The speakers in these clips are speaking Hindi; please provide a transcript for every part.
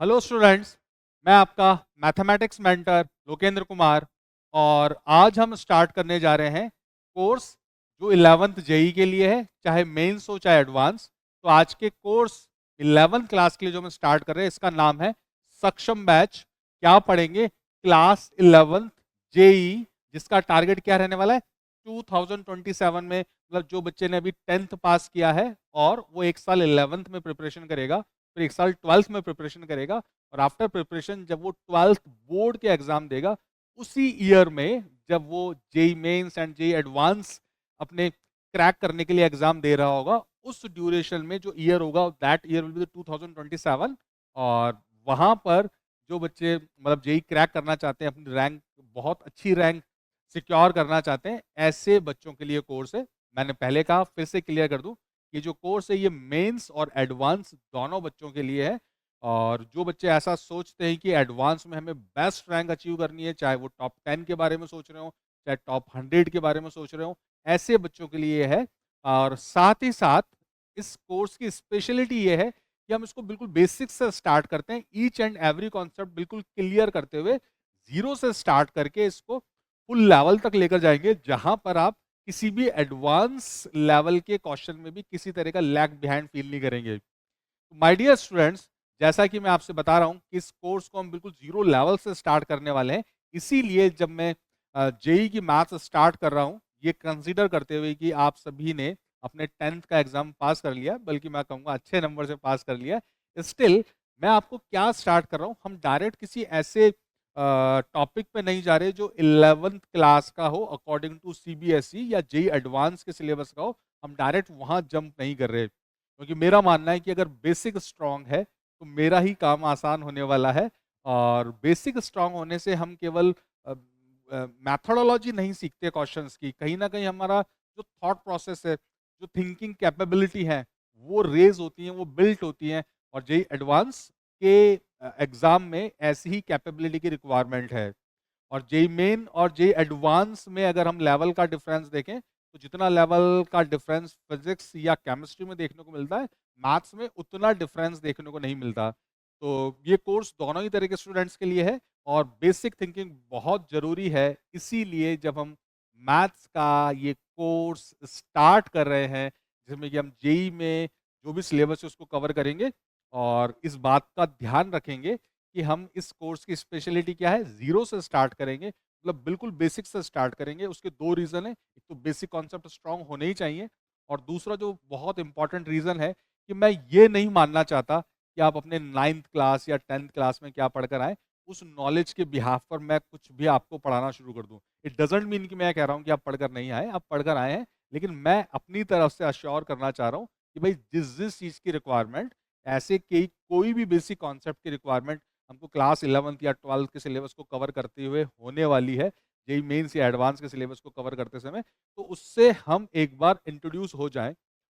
Hello students. मैं आपका मैथमेटिक्स मेंटर लोकेंद्र कुमार। और आज हम स्टार्ट करने जा रहे हैं कोर्स जो 11th जेई के लिए है, चाहे मेंस हो चाहे एडवांस। तो आज के कोर्स 11th क्लास के लिए जो हम स्टार्ट कर रहे हैं, इसका नाम है सक्षम बैच। क्या पढ़ेंगे? क्लास 11th जेई, जिसका टारगेट क्या रहने वाला है 2027 में। मतलब जो बच्चे ने अभी 10th पास किया है और वो एक साल 11th में प्रिपरेशन करेगा, फिर एक साल 12th में प्रिपरेशन करेगा, और आफ्टर प्रिपरेशन जब वो 12th बोर्ड के एग्जाम देगा, उसी ईयर में जब वो JEE mains and JEE advance अपने क्रैक करने के लिए एग्जाम दे रहा होगा, उस ड्यूरेशन में जो ईयर होगा दैट ईयर विल बी 2027। और वहां पर जो बच्चे मतलब जेई क्रैक करना चाहते हैं, अपनी रैंक बहुत अच्छी रैंक सिक्योर करना चाहते हैं, ऐसे बच्चों के लिए कोर्स है। मैंने पहले कहा, फिर से क्लियर कर दूं, ये जो कोर्स है ये मेंस और एडवांस दोनों बच्चों के लिए है। और जो बच्चे ऐसा सोचते हैं कि एडवांस में हमें बेस्ट रैंक अचीव करनी है, चाहे वो टॉप 10 के बारे में सोच रहे हो, चाहे टॉप 100 के बारे में सोच रहे हो, ऐसे बच्चों के लिए है। और साथ ही साथ इस कोर्स की स्पेशलिटी ये है कि हम इसको बिल्कुल बेसिक से स्टार्ट करते हैं, ईच एंड एवरी कॉन्सेप्ट बिल्कुल क्लियर करते हुए जीरो से स्टार्ट करके इसको फुल लेवल तक लेकर जाएंगे, जहां पर आप किसी भी एडवांस लेवल के क्वेश्चन में भी किसी तरह का लैग बिहाइंड फील नहीं करेंगे। माय डियर स्टूडेंट्स, जैसा कि मैं आपसे बता रहा हूं कि इस कोर्स को हम बिल्कुल जीरो लेवल से स्टार्ट करने वाले हैं। इसीलिए जब मैं जेई की मैथ्स स्टार्ट कर रहा हूं, ये कंसीडर करते हुए कि आप सभी ने अपने 10th का एग्जाम पास कर लिया, बल्कि मैं कहूँगा अच्छे नंबर से पास कर लिया, स्टिल मैं आपको क्या स्टार्ट कर रहा हूँ, हम डायरेक्ट किसी ऐसे टॉपिक पे नहीं जा रहे जो 11th क्लास का हो अकॉर्डिंग टू सीबीएसई या जेई एडवांस के सिलेबस का हो। हम डायरेक्ट वहां जंप नहीं कर रहे, क्योंकि मेरा मानना है कि अगर बेसिक स्ट्रांग है तो मेरा ही काम आसान होने वाला है। और बेसिक स्ट्रांग होने से हम केवल मैथोडोलॉजी नहीं सीखते क्वेश्चंस की, कहीं ना कहीं हमारा जो थॉट प्रोसेस है, जो थिंकिंग कैपेबिलिटी है, वो रेज होती है, वो बिल्ट होती है। और जेई एडवांस के एग्जाम में ऐसी ही कैपेबिलिटी की रिक्वायरमेंट है। और जेई मेन और जेई एडवांस में अगर हम लेवल का डिफरेंस देखें, तो जितना लेवल का डिफरेंस फिजिक्स या केमिस्ट्री में देखने को मिलता है, मैथ्स में उतना डिफरेंस देखने को नहीं मिलता। तो ये कोर्स दोनों ही तरह के स्टूडेंट्स के लिए है, और बेसिक थिंकिंग बहुत जरूरी है। इसीलिए जब हम मैथ्स का ये कोर्स स्टार्ट कर रहे हैं, जिसमें कि हम जेई में जो भी सिलेबस है उसको कवर करेंगे, और इस बात का ध्यान रखेंगे कि हम इस कोर्स की स्पेशलिटी क्या है, जीरो से स्टार्ट करेंगे, मतलब बिल्कुल बेसिक से स्टार्ट करेंगे। उसके दो रीजन है, एक तो बेसिक कॉन्सेप्ट स्ट्रांग होने ही चाहिए, और दूसरा जो बहुत इंपॉर्टेंट रीजन है कि मैं ये नहीं मानना चाहता कि आप अपने 9th क्लास या 10th क्लास में क्या पढ़कर आए, उस नॉलेज के बिहाफ पर मैं कुछ भी आपको पढ़ाना शुरू कर दूं। इट डजेंट मीन कि मैं कह रहा हूं कि आप पढ़कर नहीं आए, आप पढ़कर आए हैं, लेकिन मैं अपनी तरफ से अश्योर करना चाह रहा हूं कि भाई जिस जिस चीज की रिक्वायरमेंट, ऐसे कोई भी बेसिक कॉन्सेप्ट की रिक्वायरमेंट हमको क्लास 11th या 12th के सिलेबस को कवर करते हुए होने वाली है, जेई मेंस या एडवांस के सिलेबस को कवर करते समय, तो उससे हम एक बार इंट्रोड्यूस हो जाएं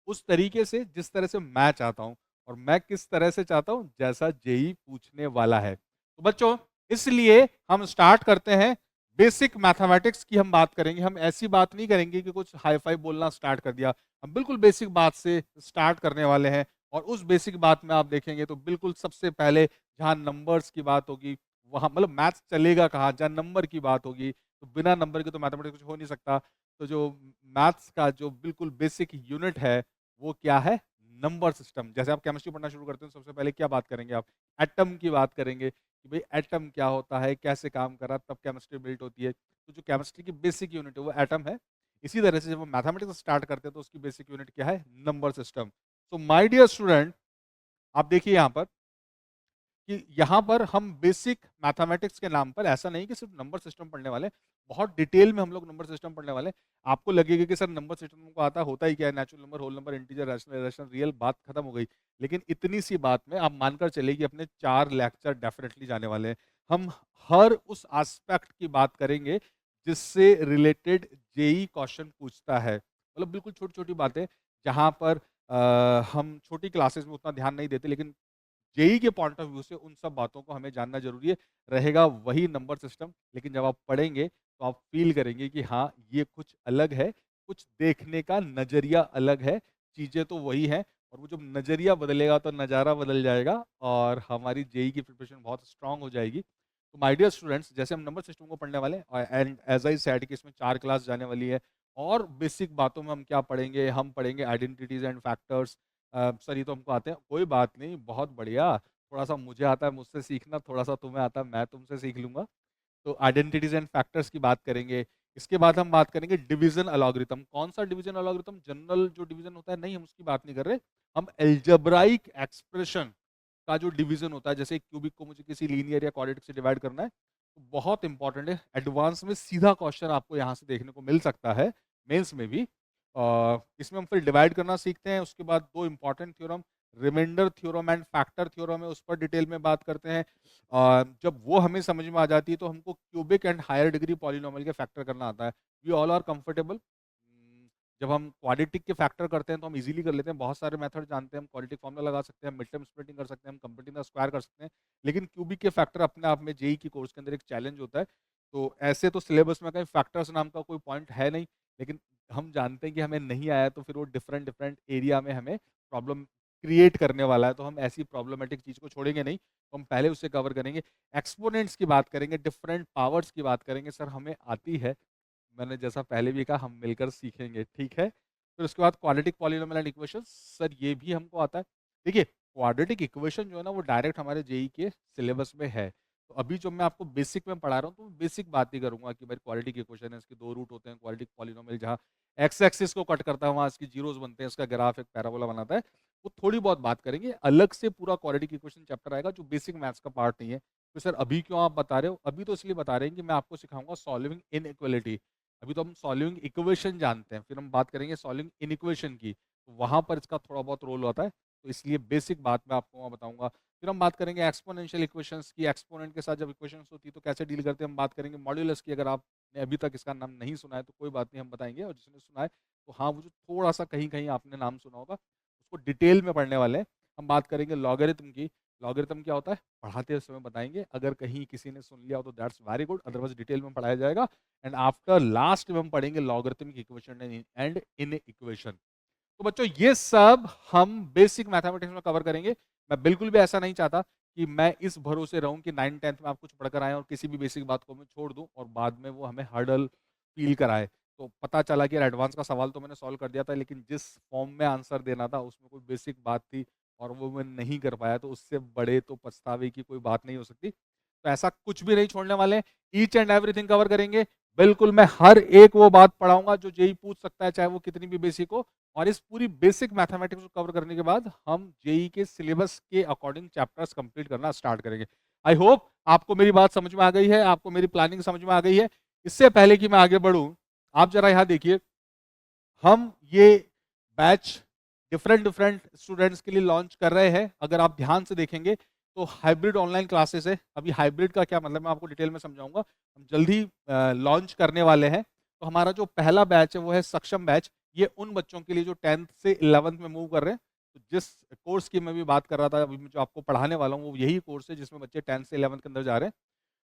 उस तरीके से जिस तरह से मैं चाहता हूं, और मैं किस तरह से चाहता हूं जैसा जेई पूछने वाला है। तो बच्चों, इसलिए हम स्टार्ट करते हैं। बेसिक मैथमेटिक्स की हम बात करेंगे, हम ऐसी बात नहीं करेंगे कि कुछ हाई फाई बोलना स्टार्ट कर दिया, हम बिल्कुल बेसिक बात से स्टार्ट करने वाले हैं। और उस बेसिक बात में आप देखेंगे तो बिल्कुल सबसे पहले जहाँ नंबर्स की बात होगी, वहाँ मतलब मैथ्स चलेगा कहाँ, जहाँ नंबर की बात होगी, तो बिना नंबर के तो मैथमेटिक्स कुछ हो नहीं सकता। तो जो मैथ्स का जो बिल्कुल बेसिक यूनिट है, वो क्या है? Number system. जैसे आप केमिस्ट्री पढ़ना शुरू करते हैं, सबसे पहले क्या बात करेंगे आप? एटम की बात करेंगे कि भाई एटम क्या होता है, कैसे काम कर रहा है, तब केमिस्ट्री बिल्ट होती है। तो जो केमिस्ट्री की बेसिक यूनिट है वो एटम है। इसी तरह से जब हम मैथमेटिक्स स्टार्ट करते हैं तो उसकी बेसिक यूनिट क्या है? Number system. तो माय डियर स्टूडेंट, आप देखिए यहाँ पर कि यहाँ पर हम बेसिक मैथमेटिक्स के नाम पर ऐसा नहीं कि सिर्फ नंबर सिस्टम पढ़ने वाले हैं, बहुत डिटेल में हम लोग नंबर सिस्टम पढ़ने वाले हैं। आपको लगेगा कि सर नंबर सिस्टम को आता होता ही क्या है, natural number, whole number, integer, rational, irrational, real, बात खत्म हो गई। लेकिन इतनी सी बात में आप मानकर चलिए कि अपने 4 लेक्चर डेफिनेटली जाने वाले हैं। हम हर उस एस्पेक्ट की बात करेंगे जिससे रिलेटेड जेई क्वेश्चन पूछता है, मतलब बिल्कुल छोटी छोटी बातें, जहाँ पर हम छोटी क्लासेस में उतना ध्यान नहीं देते, लेकिन जेई के पॉइंट ऑफ व्यू से उन सब बातों को हमें जानना जरूरी है। रहेगा वही नंबर सिस्टम, लेकिन जब आप पढ़ेंगे तो आप फील करेंगे कि हाँ, ये कुछ अलग है, कुछ देखने का नजरिया अलग है, चीजें तो वही हैं। और वो जब नज़रिया बदलेगा तो नज़ारा बदल जाएगा और हमारी जेई की प्रिपरेशन बहुत स्ट्रांग हो जाएगी। तो माय डियर स्टूडेंट्स, जैसे हम नंबर सिस्टम को पढ़ने वाले हैं एंड एज आई सेड कि इसमें 4 क्लास जाने वाली है और बेसिक बातों में हम क्या पढ़ेंगे, हम पढ़ेंगे आइडेंटिटीज एंड फैक्टर्स। सर ये तो हमको आते हैं, कोई बात नहीं, बहुत बढ़िया। थोड़ा सा मुझे आता है, मुझसे सीखना, थोड़ा सा तुम्हें आता है, मैं तुमसे सीख लूंगा। तो आइडेंटिटीज एंड फैक्टर्स की बात करेंगे। इसके बाद हम बात करेंगे डिवीजन अलॉग्रिथम। कौन सा डिवीजन अलॉग्रिथम? जनरल जो डिवीजन होता है, नहीं, हम उसकी बात नहीं कर रहे। हम एल्जेब्राइक एक्सप्रेशन का जो डिवीजन होता है, जैसे क्यूबिक को मुझे किसी लीनियर या क्वाड्रेटिक से डिवाइड करना है, तो बहुत इंपॉर्टेंट है। एडवांस में सीधा क्वेश्चन आपको यहाँ से देखने को मिल सकता है, मेंस में भी। इसमें हम फिर डिवाइड करना सीखते हैं। उसके बाद दो important theorem, remainder theorem and factor theorem है, उस पर डिटेल में बात करते हैं। जब वो हमें समझ में आ जाती है तो हमको cubic and higher degree polynomial के फैक्टर करना आता है। We all are comfortable. जब हम क्वाड्रेटिक के फैक्टर करते हैं तो हम इजीली कर लेते हैं, बहुत सारे मेथड जानते हैं, हम क्वाड्रेटिक फॉर्मूला लगा सकते हैं, मिड टर्म स्प्लिटिंग कर सकते हैं, हम कंप्यूटिंग द स्क्वायर कर सकते हैं। लेकिन क्यूबिक के फैक्टर अपने आप में जेई की कोर्स के अंदर एक चैलेंज होता है। तो ऐसे तो सिलेबस में कहीं फैक्टर्स नाम का कोई पॉइंट है नहीं, लेकिन हम जानते हैं कि हमें नहीं आया तो फिर वो डिफरेंट डिफरेंट एरिया में हमें प्रॉब्लम क्रिएट करने वाला है, तो हम ऐसी प्रॉब्लमेटिक चीज को छोड़ेंगे नहीं, तो हम पहले उसे कवर करेंगे। एक्सपोनेंट्स की बात करेंगे, डिफरेंट पावर्स की बात करेंगे। सर हमें आती है, मैंने जैसा पहले भी कहा, हम मिलकर सीखेंगे, ठीक है। फिर उसके बाद quadratic polynomial and equations, sir ये भी हमको आता है। देखिए क्वाड्रेटिक इक्वेशन जो है ना, वो डायरेक्ट हमारे जेई के सिलेबस में है। तो अभी जो मैं आपको बेसिक में पढ़ा रहा हूँ, तो बेसिक बात ही करूंगा कि भाई क्वाड्रेटिक इक्वेशन है, इसके दो रूट होते हैं। क्वाड्रेटिक पॉलिनोमियल जहाँ एक्स एक्सिस को कट करता है, वहाँ इसकी जीरोस बनते हैं, इसका ग्राफ एक पैराबोला बनाता है। वो थोड़ी बहुत बात करेंगे, अलग से पूरा क्वाड्रेटिक इक्वेशन चैप्टर आएगा जो बेसिक मैथ्स का पार्ट नहीं है। तो सर अभी क्यों आप बता रहे हो? अभी तो इसलिए बता रहे हैं कि मैं आपको सिखाऊंगा सॉल्विंग इनइक्वालिटी। अभी तो हम सॉल्विंग इक्वेशन जानते हैं, फिर हम बात करेंगे सॉल्विंग इनइक्वेशन की, तो वहां पर इसका थोड़ा बहुत रोल होता है। तो इसलिए बेसिक बात मैं आपको वहाँ बताऊंगा। फिर हम बात करेंगे एक्सपोनेंशियल इक्वेशंस की, एक्सपोनेंट के साथ जब इक्वेशंस होती है तो कैसे डील करते हैं। हम बात करेंगे मॉड्यूलस की, अगर आपने अभी तक इसका नाम नहीं सुना है तो कोई बात नहीं, हम बताएंगे। और जिसने सुना है तो हाँ, वो जो थोड़ा सा कहीं कहीं आपने नाम सुना होगा, उसको डिटेल में पढ़ने वाले हैं। हम बात करेंगे लॉगरिथम की। लॉगरिथम क्या होता है पढ़ाते समय बताएंगे, अगर कहीं किसी ने सुन लिया हो तो that's very good, otherwise detail में पढ़ाया जाएगा। एंड आफ्टर लास्ट में हम पढ़ेंगे logarithmic equation and in equation. तो बच्चों ये सब हम बेसिक मैथमेटिक्स में कवर करेंगे। मैं बिल्कुल भी ऐसा नहीं चाहता कि मैं इस भरोसे रहूं कि 9th 10th में आप कुछ पढ़कर आए और किसी भी बेसिक बात को मैं छोड़ दूं और बाद में वो हमें हर्डल फील कराए। तो पता चला कि यार एडवांस का सवाल तो मैंने सॉल्व कर दिया था, लेकिन जिस फॉर्म में आंसर देना था उसमें कोई बेसिक बात थी और वो मैं नहीं कर पाया, तो उससे बड़े तो पछतावे की कोई बात नहीं हो सकती। तो ऐसा कुछ भी नहीं छोड़ने वाले हैं, ईच एंड एवरीथिंग कवर करेंगे। बिल्कुल मैं हर एक वो बात पढ़ाऊंगा जो जेई पूछ सकता है, चाहे वो कितनी भी बेसिक हो। और इस पूरी बेसिक मैथमेटिक्स को कवर करने के बाद हम जेई के सिलेबस के अकॉर्डिंग चैप्टर्स कंप्लीट करना स्टार्ट करेंगे। आई होप आपको मेरी बात समझ में आ गई है, आपको मेरी प्लानिंग समझ में आ गई है। इससे पहले कि मैं आगे बढ़ूं, आप जरा यहां देखिए, हम ये बैच डिफरेंट डिफरेंट स्टूडेंट्स के लिए लॉन्च कर रहे हैं। अगर आप ध्यान से देखेंगे तो हाइब्रिड ऑनलाइन क्लासेस है। अभी हाइब्रिड का क्या मतलब मैं आपको डिटेल में समझाऊंगा, हम जल्दी लॉन्च करने वाले हैं। तो हमारा जो पहला बैच है वो है सक्षम बैच। ये उन बच्चों के लिए जो 10th से 11th में मूव कर रहे हैं। तो जिस कोर्स की मैं भी बात कर रहा था, अभी जो आपको पढ़ाने वाला हूँ, वो यही कोर्स है जिसमें बच्चे 10th से 11th के अंदर जा रहे हैं।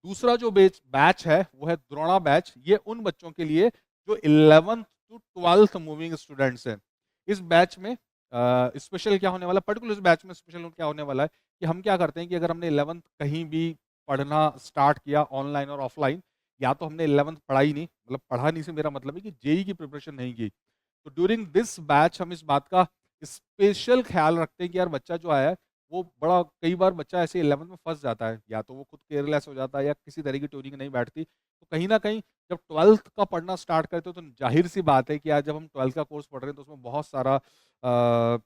दूसरा जो बैच है वो है द्रोणा बैच। ये उन बच्चों के लिए जो 11th to 12th moving students हैं। इस बैच में स्पेशल क्या होने वाला, पर्टिकुलर इस बैच में स्पेशल क्या होने वाला है कि हम क्या करते हैं कि अगर हमने 11th कहीं भी पढ़ना स्टार्ट किया ऑनलाइन और ऑफलाइन, या तो हमने 11th पढ़ा ही नहीं, मतलब पढ़ा नहीं से मेरा मतलब है कि जेई की प्रिपरेशन नहीं की, तो ड्यूरिंग दिस बैच हम इस बात का स्पेशल ख्याल रखते हैं कि यार बच्चा जो आया है वो बड़ा, कई बार बच्चा ऐसे 11th में फंस जाता है, या तो वो खुद केयरलेस हो जाता है या किसी तरह की ट्यूनिंग नहीं बैठती। तो कहीं ना कहीं जब 12th का पढ़ना स्टार्ट करते हो तो जाहिर सी बात है कि आज जब हम 12th का कोर्स पढ़ रहे हैं तो उसमें बहुत सारा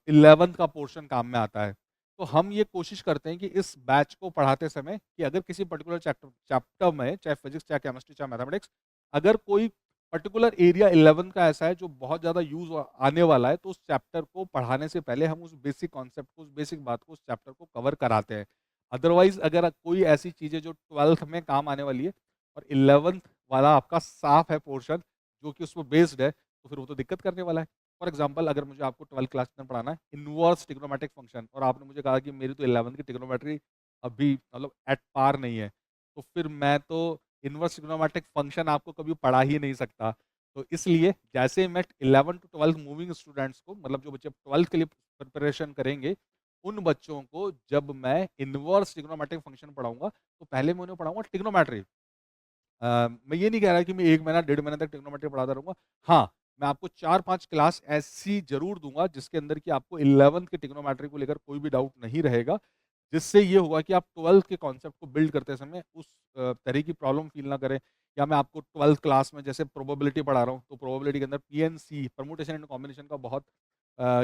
11th का पोर्शन काम में आता है। तो हम ये कोशिश करते हैं कि इस बैच को पढ़ाते समय कि अगर किसी पर्टिकुलर चैप्टर में, चाहे फिजिक्स चाहे केमिस्ट्री चाहे मैथमेटिक्स, अगर कोई पर्टिकुलर एरिया 11th का ऐसा है जो बहुत ज़्यादा यूज आने वाला है, तो उस चैप्टर को पढ़ाने से पहले हम उस बेसिक कॉन्सेप्ट को, उस बेसिक बात को, उस चैप्टर को कवर कराते हैं। अदरवाइज अगर कोई ऐसी चीज़ है जो 12th में काम आने वाली है और 11th वाला आपका साफ है पोर्शन जो कि उसमें बेस्ड है, तो फिर वो तो दिक्कत करने वाला है। फॉर एग्जाम्पल, अगर मुझे आपको 12th क्लास में पढ़ाना है इनवर्स ट्रिग्नोमेट्रिक फंक्शन, और आपने मुझे कहा कि मेरी तो 11th की ट्रिग्नोमेट्री अभी मतलब एट पार नहीं है, तो फिर मैं तो इनवर्स ट्रिग्नोमेट्रिक फंक्शन आपको कभी पढ़ा ही नहीं सकता। तो इसलिए जैसे मैं 11 टू 12 मूविंग स्टूडेंट्स को, मतलब जो बच्चे 12th के लिए प्रिपरेशन करेंगे, उन बच्चों को जब मैं इनवर्स ट्रिग्नोमेट्रिक फंक्शन पढ़ाऊंगा, तो पहले मैं उन्हें पढ़ाऊंगा ट्रिग्नोमेट्री। मैं ये नहीं कह रहा कि मैं 1 महीना, डेढ़ महीने तक ट्रिग्नोमेट्री पढ़ाता रहूँगा। हाँ, मैं आपको 4-5 क्लास ऐसी ज़रूर दूँगा जिसके अंदर कि आपको 11th के ट्रिग्नोमेट्री को लेकर कोई भी डाउट नहीं रहेगा। जिससे ये होगा कि आप 12th के कॉन्सेप्ट को बिल्ड करते समय उस तरह की प्रॉब्लम फ़ील ना करें। या मैं आपको 12th क्लास में जैसे प्रोबेबिलिटी पढ़ा रहा हूँ, तो प्रोबेबिलिटी के अंदर पीएनसी, परम्यूटेशन एंड कॉम्बिनेशन का बहुत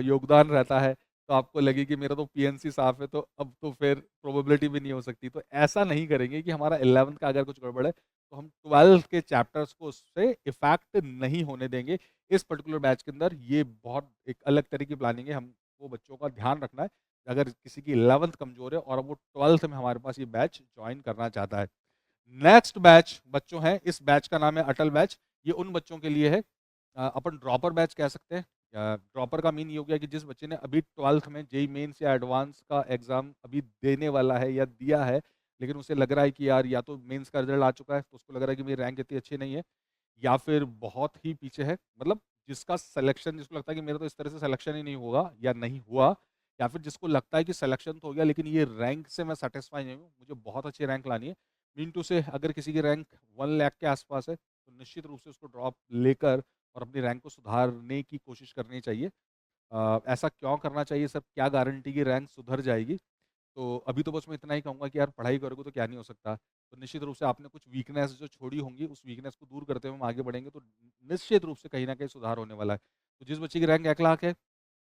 योगदान रहता है। तो आपको लगे कि मेरा तो पीएनसी साफ़ है, तो अब तो फिर प्रोबेबिलिटी भी नहीं हो सकती। तो ऐसा नहीं करेंगे कि हमारा 11th का अगर कुछ गड़बड़ है, तो हम 12th के चैप्टर्स को उससे इफ़ेक्ट नहीं होने देंगे। इस पर्टिकुलर बैच के अंदर ये बहुत एक अलग तरह की प्लानिंग है, हमको बच्चों का ध्यान रखना है। अगर किसी की 11th कमज़ोर है और अब वो 12th में हमारे पास ये बैच जॉइन करना चाहता है। नेक्स्ट बैच बच्चों हैं, इस बैच का नाम है अटल बैच। ये उन बच्चों के लिए है, अपन ड्रॉपर बैच कह सकते हैं। ड्रॉपर का मीन ये हो गया कि जिस बच्चे ने अभी 12th में जेईई मेंस या एडवांस का एग्जाम अभी देने वाला है या दिया है, लेकिन उसे लग रहा है कि यार या तो मेंस का रिजल्ट आ चुका है, तो उसको लग रहा है कि मेरी रैंक इतनी अच्छी नहीं है, या फिर बहुत ही पीछे है, मतलब जिसका सिलेक्शन, जिसको लगता है कि मेरा तो इस तरह से सिलेक्शन ही नहीं होगा या नहीं हुआ, या फिर जिसको लगता है कि सिलेक्शन तो हो गया लेकिन ये रैंक से मैं सेटिस्फाई नहीं हूँ, मुझे बहुत अच्छी रैंक लानी है। मीन टू से अगर किसी की रैंक 1 लाख के आसपास है, तो निश्चित रूप से उसको ड्रॉप लेकर और अपनी रैंक को सुधारने की कोशिश करनी चाहिए। ऐसा क्यों करना चाहिए सर? क्या गारंटी की रैंक सुधर जाएगी? तो अभी तो बस मैं इतना ही कहूँगा कि यार पढ़ाई करोगे तो क्या नहीं हो सकता। तो निश्चित रूप से आपने कुछ वीकनेस जो छोड़ी होंगी, उस वीकनेस को दूर करते हुए हम आगे बढ़ेंगे, तो निश्चित रूप से कहीं न कहीं सुधार होने वाला है। तो जिस बच्चे की रैंक 1 लाख है,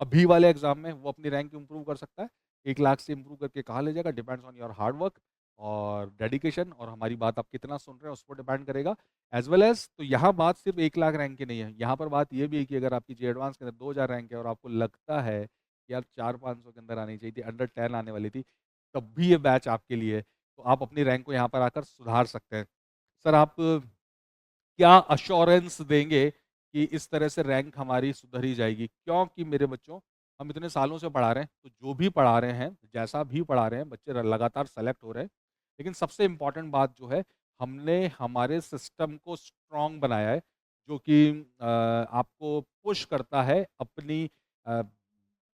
अभी वाले एग्ज़ाम में वो अपनी रैंक इम्प्रूव कर सकता है। 1 लाख से इम्प्रूव करके कहाँ ले जाएगा, depends on your hard work और डेडिकेशन, और हमारी बात आप कितना सुन रहे हैं उस पर डिपेंड करेगा। एज़ वेल एज़, तो यहाँ बात सिर्फ 1 लाख रैंक की नहीं है, यहाँ पर बात ये भी है कि अगर आपकी जे एडवांस के अंदर 2000 रैंक है और आपको लगता है कि यार 4-500 के अंदर आनी चाहिए थी, अंडर 10 आने वाली थी, तब भी ये बैच आपके लिए है। तो आप अपनी रैंक को यहाँ पर आकर सुधार सकते हैं। सर, आप क्या अश्योरेंस देंगे कि इस तरह से रैंक हमारी सुधरी जाएगी? क्योंकि मेरे बच्चों, हम इतने सालों से पढ़ा रहे हैं, तो जो भी पढ़ा रहे हैं, जैसा भी पढ़ा रहे हैं, बच्चे लगातार सेलेक्ट हो रहे हैं। लेकिन सबसे इम्पोर्टेंट बात जो है, हमने हमारे सिस्टम को स्ट्रॉन्ग बनाया है, जो कि आपको पुश करता है अपनी अ,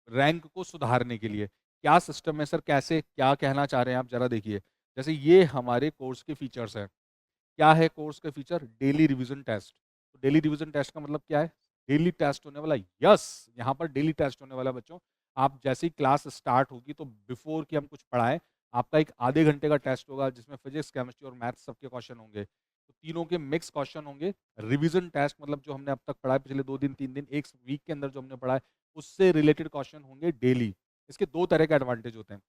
रैंक को सुधारने के लिए। क्या सिस्टम है सर? कैसे? क्या कहना चाह रहे हैं आप? ज़रा देखिए। जैसे ये हमारे कोर्स के फीचर्स हैं। क्या है कोर्स का फीचर? Daily revision test. तो डेली रिवीजन टेस्ट का मतलब क्या है? डेली टेस्ट होने वाला है। यस, यहाँ पर डेली टेस्ट होने वाला है बच्चों। आप जैसे ही क्लास स्टार्ट होगी, तो बिफोर कि हम कुछ पढ़ाएं, आपका एक आधे घंटे का टेस्ट होगा जिसमें फिजिक्स, केमिस्ट्री और मैथ्स सबके क्वेश्चन होंगे। तो तीनों के मिक्स क्वेश्चन होंगे। रिवीजन टेस्ट मतलब जो हमने अब तक पढ़ा है, पिछले 2 दिन 3 दिन, एक वीक के अंदर जो हमने पढ़ा है, उससे रिलेटेड क्वेश्चन होंगे डेली। इसके दो तरह के एडवांटेज होते हैं।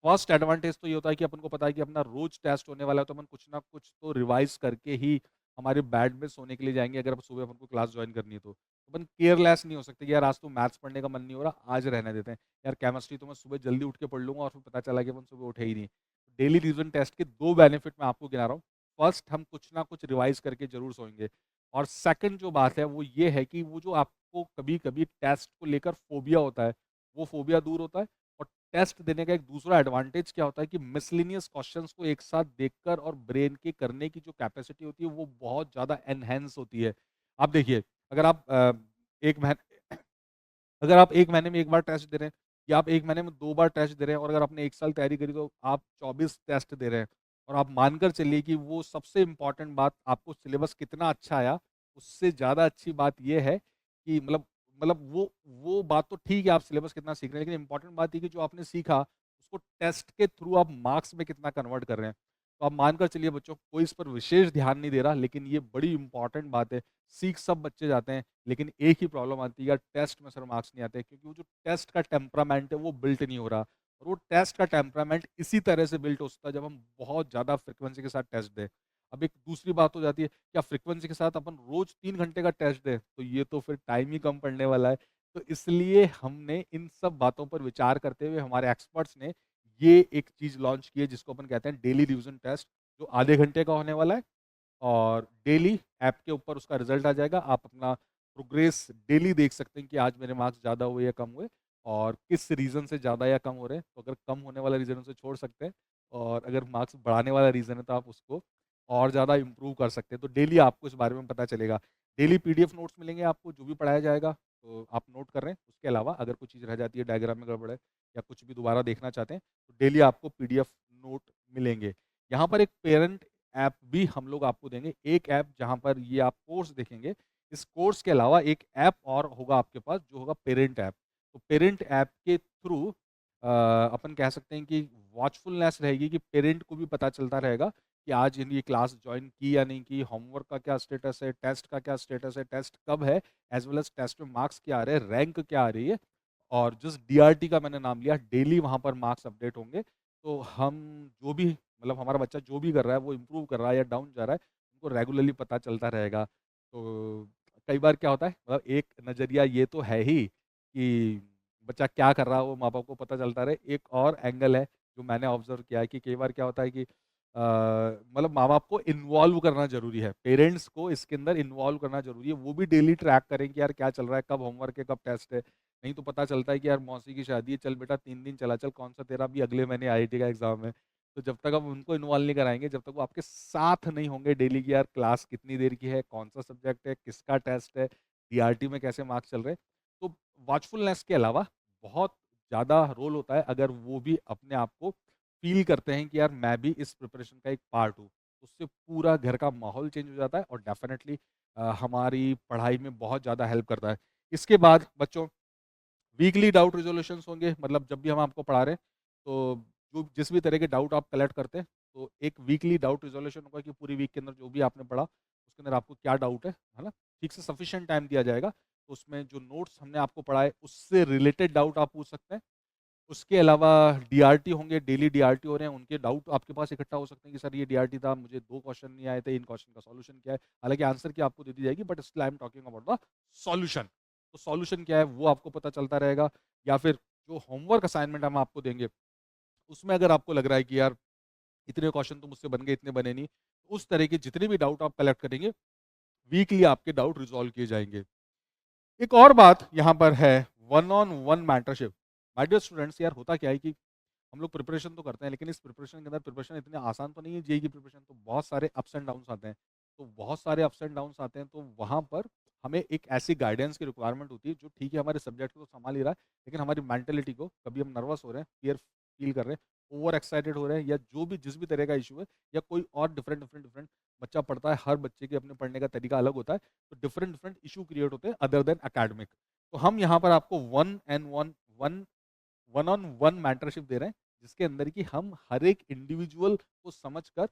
फर्स्ट एडवांटेज तो ये होता है कि अपन को पता है कि अपना रोज टेस्ट होने वाला है, तो अपन कुछ ना कुछ तो रिवाइज करके ही हमारे बेड में सोने के लिए जाएंगे, अगर सुबह अपन को क्लास ज्वाइन करनी है तो। अपन केयरलेस नहीं हो सकते कि यार आज तो मैथ्स पढ़ने का मन नहीं हो रहा, आज रहने देते हैं। यार केमिस्ट्री तो मैं सुबह जल्दी उठ के पढ़ लूंगा, और फिर पता चला कि अपन सुबह उठे ही नहीं। डेली रिवीजन टेस्ट के दो बेनिफिट मैं आपको गिना रहा हूँ। फर्स्ट, हम कुछ ना कुछ रिवाइज करके जरूर सोएंगे। और सेकंड जो बात है वो ये है कि वो जो आपको कभी कभी टेस्ट को लेकर फोबिया होता है, वो फोबिया दूर होता है। और टेस्ट देने का एक दूसरा एडवांटेज क्या होता है कि मिसलिनियस क्वेश्चंस को एक साथ देखकर और ब्रेन के करने की जो कैपेसिटी होती है, वो बहुत ज़्यादा एनहेंस होती है। आप देखिए, अगर आप एक महीने अगर आप 1 महीने में 1 बार टेस्ट दे रहे हैं, या आप 1 महीने में 2 बार टेस्ट दे रहे हैं, और अगर आपने 1 साल तैयारी करी तो आप 24 टेस्ट दे रहे हैं, और आप मानकर चलिए कि वो सबसे इम्पोर्टेंट बात, आपको सिलेबस कितना अच्छा आया, उससे ज़्यादा अच्छी बात ये है कि वो बात तो ठीक है, आप सिलेबस कितना सीख रहे हैं, लेकिन इम्पोर्टेंट बात ये कि जो आपने सीखा, उसको टेस्ट के थ्रू आप मार्क्स में कितना कन्वर्ट कर रहे हैं। तो आप मानकर चलिए बच्चों, कोई इस पर विशेष ध्यान नहीं दे रहा, लेकिन ये बड़ी इंपॉर्टेंट बात है। सीख सब बच्चे जाते हैं, लेकिन एक ही प्रॉब्लम आती है यार, टेस्ट में सर मार्क्स नहीं आते, क्योंकि वो जो टेस्ट का टेम्परामेंट है वो बिल्ट नहीं हो रहा। और वो टेस्ट का टेम्परामेंट इसी तरह से बिल्ट होता है जब हम बहुत ज़्यादा फ्रिक्वेंसी के साथ टेस्ट दें। अब एक दूसरी बात हो जाती है, क्या फ्रिक्वेंसी के साथ अपन रोज 3 घंटे का टेस्ट दें, तो ये तो फिर टाइम ही कम पड़ने वाला है। तो इसलिए हमने इन सब बातों पर विचार करते हुए, हमारे एक्सपर्ट्स ने ये एक चीज़ लॉन्च की है जिसको अपन कहते हैं डेली रिवीजन टेस्ट, जो आधे घंटे का होने वाला है। और डेली ऐप के ऊपर उसका रिजल्ट आ जाएगा। आप अपना प्रोग्रेस डेली देख सकते हैं कि आज मेरे मार्क्स ज़्यादा हुए या कम हुए, और किस रीज़न से ज़्यादा या कम हो रहे हैं। तो अगर कम होने वाला रीज़न उसे छोड़ सकते हैं, और अगर मार्क्स बढ़ाने वाला रीज़न है तो आप उसको और ज़्यादा इम्प्रूव कर सकते हैं। तो डेली आपको इस बारे में पता चलेगा। डेली पीडीएफ नोट्स मिलेंगे आपको, जो भी पढ़ाया जाएगा तो आप नोट कर रहे हैं। उसके अलावा अगर कुछ चीज़ रह जाती है, डायग्राम में गड़बड़ है या कुछ भी दोबारा देखना चाहते हैं, तो डेली आपको पीडीएफ नोट मिलेंगे। यहाँ पर एक पेरेंट ऐप भी हम लोग आपको देंगे, एक ऐप जहाँ पर ये आप कोर्स देखेंगे। इस कोर्स के अलावा एक ऐप और होगा आपके पास, जो होगा पेरेंट ऐप। तो पेरेंट ऐप के थ्रू अपन कह सकते हैं कि वॉचफुलनेस रहेगी, कि पेरेंट को भी पता चलता रहेगा कि आज ये क्लास ज्वाइन की या नहीं की, होमवर्क का क्या स्टेटस है, टेस्ट का क्या स्टेटस है, टेस्ट कब है, एज वेल एज टेस्ट में मार्क्स क्या आ रहे हैं, रैंक क्या आ रही है। और जिस डीआरटी का मैंने नाम लिया, डेली वहाँ पर मार्क्स अपडेट होंगे। तो हम जो भी मतलब हमारा बच्चा जो भी कर रहा है, वो इम्प्रूव कर रहा है या डाउन जा रहा है, उनको रेगुलरली पता चलता रहेगा। तो कई बार क्या होता है, मतलब एक नज़रिया ये तो है ही कि बच्चा क्या कर रहा है वो माँ बाप को पता चलता रहे। एक और एंगल है जो मैंने ऑब्जर्व किया है कि कई बार क्या होता है कि मतलब माँ बाप को इन्वॉल्व करना जरूरी है, पेरेंट्स को इसके अंदर इन्वॉल्व करना जरूरी है। वो भी डेली ट्रैक करें कि यार क्या चल रहा है, कब होमवर्क है, कब टेस्ट है। नहीं तो पता चलता है कि यार मौसी की शादी है, चल बेटा 3 दिन चला चल, कौन सा तेरा भी अगले महीने आईआईटी का एग्जाम है। तो जब तक आप उनको इन्वॉल्व नहीं कराएंगे, जब तक वो आपके साथ नहीं होंगे डेली की यार क्लास कितनी देर की है, कौन सा सब्जेक्ट है, किसका टेस्ट है, डीआरटी में कैसे मार्क्स चल रहे हैं। तो वॉचफुलनेस के अलावा बहुत ज़्यादा रोल होता है अगर वो भी अपने आप को फील करते हैं कि यार मैं भी इस प्रिपरेशन का एक पार्ट हूँ। उससे पूरा घर का माहौल चेंज हो जाता है और डेफिनेटली हमारी पढ़ाई में बहुत ज़्यादा हेल्प करता है। इसके बाद बच्चों वीकली डाउट रिजोल्यूशंस होंगे, मतलब जब भी हम आपको पढ़ा रहे हैं तो जो जिस भी तरह के डाउट आप कलेक्ट करते हैं, तो एक वीकली डाउट रिजोल्यूशन होगा कि पूरी वीक के अंदर जो भी आपने पढ़ा उसके अंदर आपको क्या डाउट है ना। ठीक से सफिशिएंट टाइम दिया जाएगा, तो उसमें जो नोट्स हमने आपको पढ़ाए उससे रिलेटेड डाउट आप पूछ सकते हैं। उसके अलावा डीआरटी होंगे, डेली डीआरटी हो रहे हैं, उनके डाउट आपके पास इकट्ठा हो सकते हैं कि सर ये डीआरटी था, मुझे 2 क्वेश्चन नहीं आए थे, इन क्वेश्चन का सॉल्यूशन क्या है। हालांकि आंसर की आपको दे दी जाएगी, but still I am talking about the solution. तो सॉल्यूशन क्या है वो आपको पता चलता रहेगा। या फिर जो होमवर्क असाइनमेंट हम आपको देंगे, उसमें अगर आपको लग रहा है कि यार इतने क्वेश्चन तो मुझसे बन गए, इतने बने नहीं, तो उस तरह के जितने भी डाउट आप कलेक्ट करेंगे, वीकली आपके डाउट रिजॉल्व किए जाएंगे। एक और बात यहाँ पर है, one on one mentorship. My dear students, यार होता क्या है कि हम लोग प्रिपरेशन तो करते हैं, लेकिन इस प्रिपरेशन के अंदर प्रिपरेशन इतनी आसान तो नहीं है। जेई की प्रिपरेशन तो बहुत सारे अप्स एंड डाउन्स आते हैं। तो बहुत सारे अप्स एंड डाउन्स आते हैं, तो वहाँ पर हमें एक ऐसी गाइडेंस की रिक्वायरमेंट होती है जो ठीक है हमारे सब्जेक्ट को तो संभाल ही रहा है, लेकिन हमारी मेंटेलिटी को, कभी हम नर्वस हो रहे हैं, फियर फील कर रहे हैं, ओवर एक्साइटेड हो रहे हैं, या जो भी जिस भी तरह का इशू है, या कोई और डिफरेंट डिफरेंट डिफरेंट बच्चा पढ़ता है, हर बच्चे के अपने पढ़ने का तरीका अलग होता है, तो डिफरेंट डिफरेंट इशू क्रिएट होते हैं अदर देन अकेडमिक। तो हम यहाँ पर आपको वन ऑन वन मेंटरशिप दे रहे हैं, जिसके अंदर कि हम हर एक इंडिविजुअल को समझकर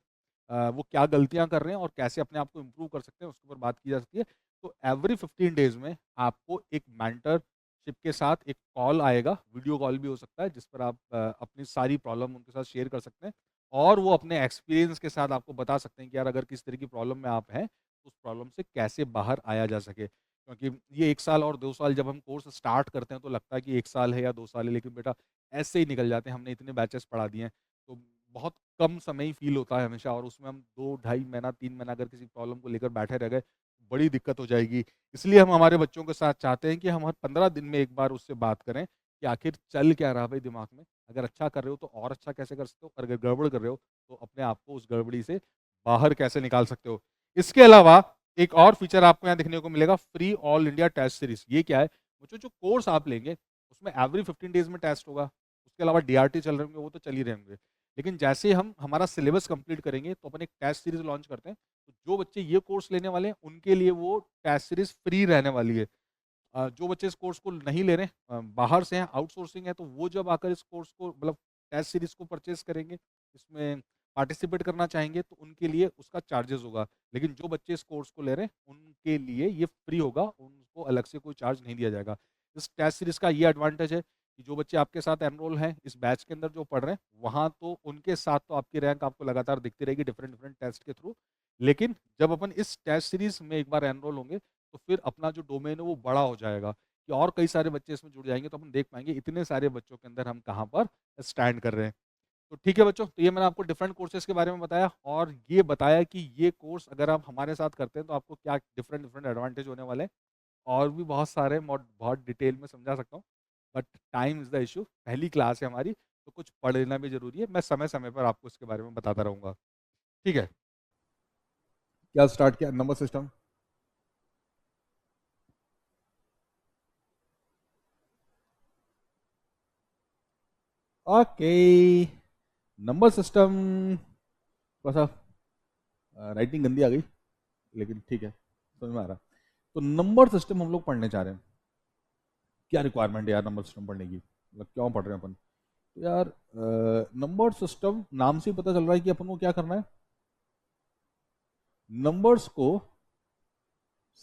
वो क्या गलतियां कर रहे हैं और कैसे अपने आप को इम्प्रूव कर सकते हैं, उसके ऊपर बात की जा सकती है। तो एवरी 15 डेज में आपको एक मेंटरशिप के साथ एक कॉल आएगा, वीडियो कॉल भी हो सकता है, जिस पर आप अपनी सारी प्रॉब्लम उनके साथ शेयर कर सकते हैं, और वो अपने एक्सपीरियंस के साथ आपको बता सकते हैं कि यार अगर किस तरह की प्रॉब्लम में आप हैं, तो उस प्रॉब्लम से कैसे बाहर आया जा सके। क्योंकि ये 1 साल और 2 साल जब हम कोर्स स्टार्ट करते हैं तो लगता है कि 1 साल है या 2 साल है, लेकिन बेटा ऐसे ही निकल जाते हैं। हमने इतने बैचेस पढ़ा दिए हैं, तो बहुत कम समय ही फील होता है हमेशा, और उसमें हम 2 ढाई महीना 3 महीना अगर किसी प्रॉब्लम को लेकर बैठे रह गए, बड़ी दिक्कत हो जाएगी। इसलिए हम हमारे बच्चों के साथ चाहते हैं कि हम हर 15 दिन में एक बार उससे बात करें कि आखिर चल क्या रहा है भाई दिमाग में। अगर अच्छा कर रहे हो तो और अच्छा कैसे कर सकते हो, और अगर गड़बड़ कर रहे हो तो अपने आप को उस गड़बड़ी से बाहर कैसे निकाल सकते हो। इसके अलावा एक और फीचर आपको यहाँ देखने को मिलेगा, free all India test series. ये क्या है, बच्चों जो कोर्स आप लेंगे उसमें एवरी 15 डेज में टेस्ट होगा। उसके अलावा डीआरटी चल रहे होंगे, वो तो चल ही रहे होंगे, लेकिन जैसे ही हम हमारा सिलेबस कंप्लीट करेंगे तो अपन एक टेस्ट सीरीज लॉन्च करते हैं। तो जो बच्चे ये कोर्स लेने वाले हैं उनके लिए वो टेस्ट सीरीज फ्री रहने वाली है। जो बच्चे इस कोर्स को नहीं ले रहे हैं, बाहर से हैं, आउटसोर्सिंग है, तो वो जब आकर इस कोर्स को मतलब टेस्ट सीरीज को परचेज करेंगे, इसमें पार्टिसिपेट करना चाहेंगे, तो उनके लिए उसका चार्जेस होगा। लेकिन जो बच्चे इस कोर्स को ले रहे हैं उनके लिए ये फ्री होगा, उनको अलग से कोई चार्ज नहीं दिया जाएगा। इस टेस्ट सीरीज का ये एडवांटेज है कि जो बच्चे आपके साथ एनरोल हैं इस बैच के अंदर जो पढ़ रहे हैं, वहाँ तो उनके साथ तो आपकी रैंक आपको लगातार दिखती रहेगी डिफरेंट डिफरेंट टेस्ट के थ्रू। लेकिन जब अपन इस टेस्ट सीरीज में एक बार एनरोल होंगे, तो फिर अपना जो डोमेन है वो बड़ा हो जाएगा, कि और कई सारे बच्चे इसमें जुड़ जाएंगे, तो अपन देख पाएंगे इतने सारे बच्चों के अंदर हम कहाँ पर स्टैंड कर रहे हैं। तो ठीक है बच्चों, तो ये मैंने आपको डिफरेंट कोर्सेज के बारे में बताया, और ये बताया कि ये कोर्स अगर आप हमारे साथ करते हैं तो आपको क्या डिफरेंट डिफरेंट एडवांटेज होने वाले हैं। और भी बहुत सारे बहुत डिटेल में समझा सकता हूँ, but time is the issue. पहली क्लास है हमारी, तो कुछ पढ़ लेना भी जरूरी है। मैं समय समय पर आपको इसके बारे में बताता रहूँगा। ठीक है, क्या स्टार्ट किया number system. Okay, number system, थोड़ा सा राइटिंग गंदी आ गई लेकिन ठीक है, समझ में आ रहा। तो नंबर सिस्टम हम लोग पढ़ने जा रहे हैं। क्या रिक्वायरमेंट है यार नंबर सिस्टम पढ़ने की, मतलब क्यों पढ़ रहे हैं अपन? तो यार नंबर सिस्टम नाम से ही पता चल रहा है कि अपन को क्या करना है, नंबर्स को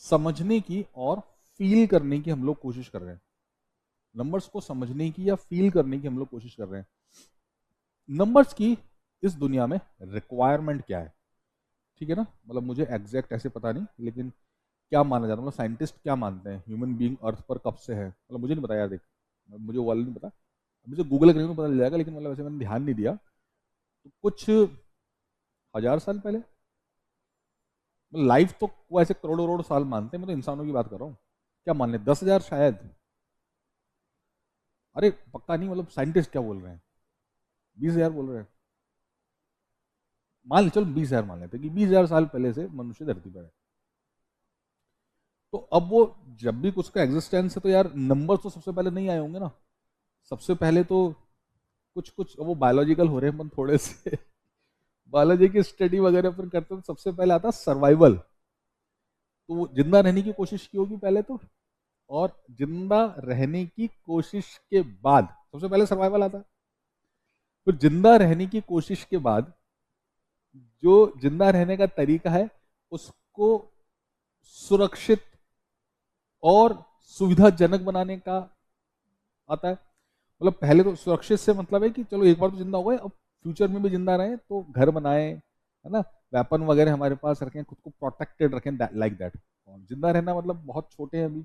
समझने की और फील करने की हम लोग कोशिश कर रहे हैं। नंबर्स को समझने की या फील करने की हम लोग कोशिश कर रहे हैं। नंबर्स की इस दुनिया में रिक्वायरमेंट क्या है, ठीक है ना? मतलब मुझे एग्जैक्ट ऐसे पता नहीं, लेकिन क्या माना जाता है, मतलब साइंटिस्ट क्या मानते हैं ह्यूमन बीइंग अर्थ पर कब से है, मतलब मुझे नहीं पता यार, देख मुझे वो वाला नहीं पता, मुझे गूगल करेंगे तो पता चल जाएगा, लेकिन मतलब वैसे मैंने ध्यान नहीं दिया। तो कुछ 1000 साल पहले, लाइफ तो वो ऐसे करोड़ों करोड़ साल मानते हैं, मैं तो इंसानों की बात कर रहा हूँ। क्या मान ले, 10,000 शायद, अरे पक्का नहीं, मतलब साइंटिस्ट क्या बोल रहे हैं, 20,000 बोल रहे हैं, मान ले चलो 20,000 मान लेते हैं कि 20,000 साल पहले से मनुष्य धरती पर है। तो अब वो जब भी कुछ का एग्जिस्टेंस है तो यार नंबर तो सबसे पहले नहीं आए होंगे ना। सबसे पहले तो कुछ कुछ वो बायोलॉजिकल हो रहे हैं अपन थोड़े से बायोलॉजी की स्टडी वगैरह अपन करते हैं, तो सबसे पहले आता है सर्वाइवल। तो वो जिंदा रहने की कोशिश की होगी पहले तो, और जिंदा रहने की कोशिश के बाद सबसे पहले सर्वाइवल आता है। फिर जिंदा रहने की कोशिश के बाद जो जिंदा रहने का तरीका है उसको सुरक्षित और सुविधाजनक बनाने का आता है। मतलब पहले तो सुरक्षित से मतलब है कि चलो एक बार तो जिंदा हो गए, अब फ्यूचर में भी जिंदा रहे, तो घर बनाए, है ना, वेपन वगैरह हमारे पास रखें, खुद को प्रोटेक्टेड रखें, लाइक दैट। और जिंदा रहना मतलब बहुत छोटे हैं अभी,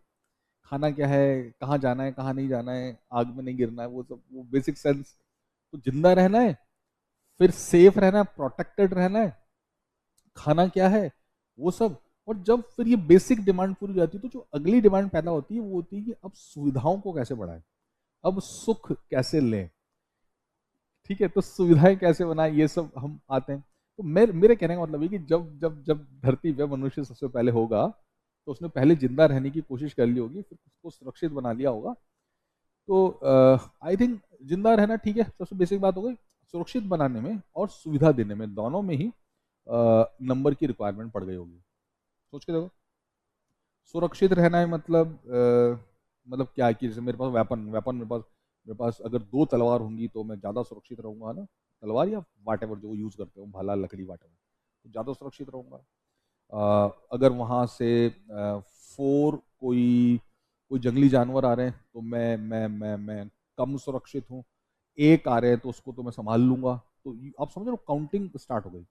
खाना क्या है, कहाँ जाना है, कहाँ नहीं जाना है, आग में नहीं गिरना है, वो सब वो बेसिक सेंस। तो जिंदा रहना है, फिर सेफ रहना है, प्रोटेक्टेड रहना है, खाना क्या है, वो सब। और जब फिर ये बेसिक डिमांड पूरी हो जाती है तो जो अगली डिमांड पैदा होती है वो होती है कि अब सुविधाओं को कैसे बढ़ाएं, अब सुख कैसे लें, ठीक है, तो सुविधाएं कैसे बनाएं, ये सब हम आते हैं। तो मेरे कहने का मतलब है कि जब जब जब धरती पे मनुष्य सबसे पहले होगा तो उसने पहले जिंदा रहने की कोशिश कर ली होगी, फिर उसको सुरक्षित बना लिया होगा। तो आई थिंक जिंदा रहना ठीक है, सबसे बेसिक बात हो गई। सुरक्षित बनाने में और सुविधा देने में, दोनों में ही नंबर की रिक्वायरमेंट पड़ गई होगी। सोच के देखो, सुरक्षित रहना है मतलब क्या है कि जैसे मेरे पास वेपन मेरे पास अगर 2 तलवार होंगी तो मैं ज़्यादा सुरक्षित रहूंगा, है ना, तलवार या वाट एवर जो यूज़ करते हो, भाला लकड़ी वाट एवर, तो ज़्यादा सुरक्षित रहूंगा। अगर वहाँ से फोर कोई कोई जंगली जानवर आ रहे हैं तो मैं कम सुरक्षित हूँ। एक आ रहे हैं तो उसको तो मैं संभाल लूंगा। तो आप समझ रहे हो, काउंटिंग स्टार्ट हो गई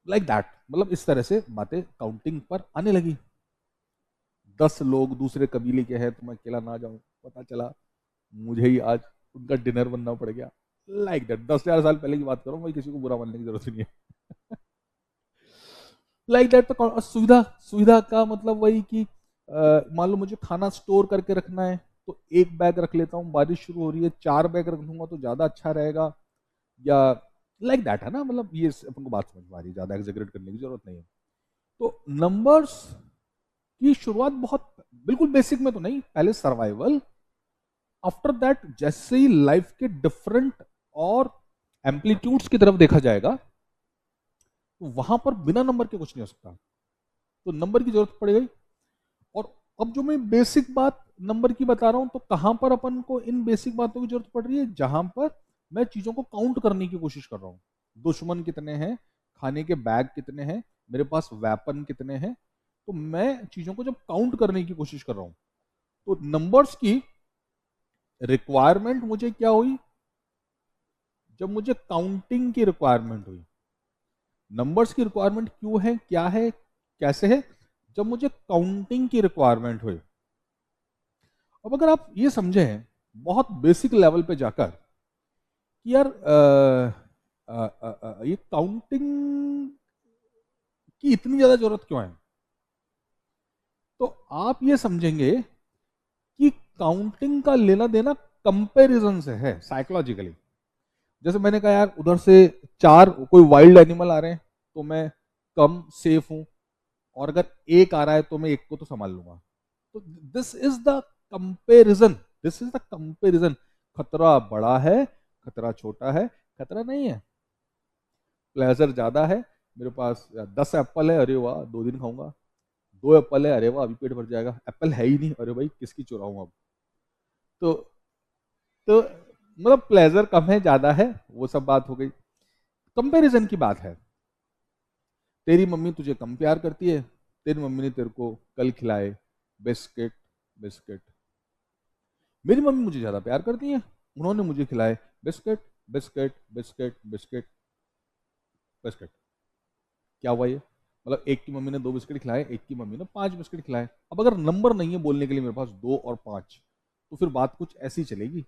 लाइक दैट, मतलब इस तरह से बातें काउंटिंग पर आने लगी। 10 लोग दूसरे कबीले के हैं तो मैं अकेला ना जाऊं, पता चला मुझे ही आज उनका डिनर बनना पड़ गया, लाइक दैट। 10,000 साल पहले की बात करो, भाई किसी को बुरा मानने की जरूरत नहीं है लाइक दैट। तो सुविधा सुविधा का मतलब वही कि मान लो मुझे खाना स्टोर करके रखना है तो एक बैग रख लेता हूँ, बारिश शुरू हो रही है 4 बैग रख लूंगा तो ज्यादा अच्छा रहेगा, या लाइक दैट, है ना। मतलब ये अपन को बात समझ में आ रही है, ज्यादा एग्जेगरेट करने की जरूरत नहीं है। तो नंबर्स की शुरुआत बहुत बिल्कुल बेसिक में तो नहीं, पहले सर्वाइवल, आफ्टर दैट जैसे ही लाइफ के डिफरेंट और एम्पलीट्यूड्स की तरफ देखा जाएगा तो वहां पर बिना नंबर के कुछ नहीं हो सकता, तो नंबर की जरूरत पड़ गई। और अब जो मैं बेसिक बात नंबर की बता रहा हूं, तो कहां पर अपन को इन बेसिक बातों की जरूरत पड़ रही है, जहां पर मैं चीजों को काउंट करने की कोशिश कर रहा हूं। दुश्मन कितने हैं, खाने के बैग कितने हैं, मेरे पास वेपन कितने हैं, तो मैं चीजों को जब काउंट करने की कोशिश कर रहा हूं तो नंबर्स की रिक्वायरमेंट मुझे क्या हुई, जब मुझे काउंटिंग की रिक्वायरमेंट हुई। नंबर्स की रिक्वायरमेंट क्यों है, क्या है, कैसे है, जब मुझे काउंटिंग की रिक्वायरमेंट हुई। अब अगर आप ये समझे बहुत बेसिक लेवल पे जाकर कि यार ये काउंटिंग की इतनी ज्यादा जरूरत क्यों है, तो आप ये समझेंगे कि काउंटिंग का लेना देना कंपैरिजन से है, साइकोलॉजिकली। जैसे मैंने कहा यार उधर से 4 कोई वाइल्ड एनिमल आ रहे हैं तो मैं कम सेफ हूं, और अगर एक आ रहा है तो मैं एक को तो संभाल लूंगा। तो this is the comparison, this is the comparison. खतरा बड़ा है, खतरा छोटा है, खतरा नहीं है। प्लेजर ज्यादा है, मेरे पास 10 एप्पल है, अरे वाह 2 दिन खाऊंगा। 2 एप्पल है, अरे वाह अभी पेट भर जाएगा। एप्पल है ही नहीं, अरे भाई किसकी चुराऊं अब। तो तो मतलब प्लेजर कम है ज्यादा है, वो सब बात हो गई। कंपैरिजन की बात है। तेरी मम्मी तुझे कम प्यार करती है, तेरी मम्मी ने तेरे को कल खिलाए बिस्किट। बिस्किट। मेरी मम्मी मुझे ज्यादा प्यार करती है, उन्होंने मुझे खिलाए biscuit biscuit biscuit biscuit biscuit. क्या हुआ ये? मतलब एक की मम्मी ने 2 बिस्किट खिलाए, एक की मम्मी ने 5 बिस्किट खिलाए। अब अगर नंबर नहीं है बोलने के लिए मेरे पास 2 और 5, तो फिर बात कुछ ऐसी चलेगी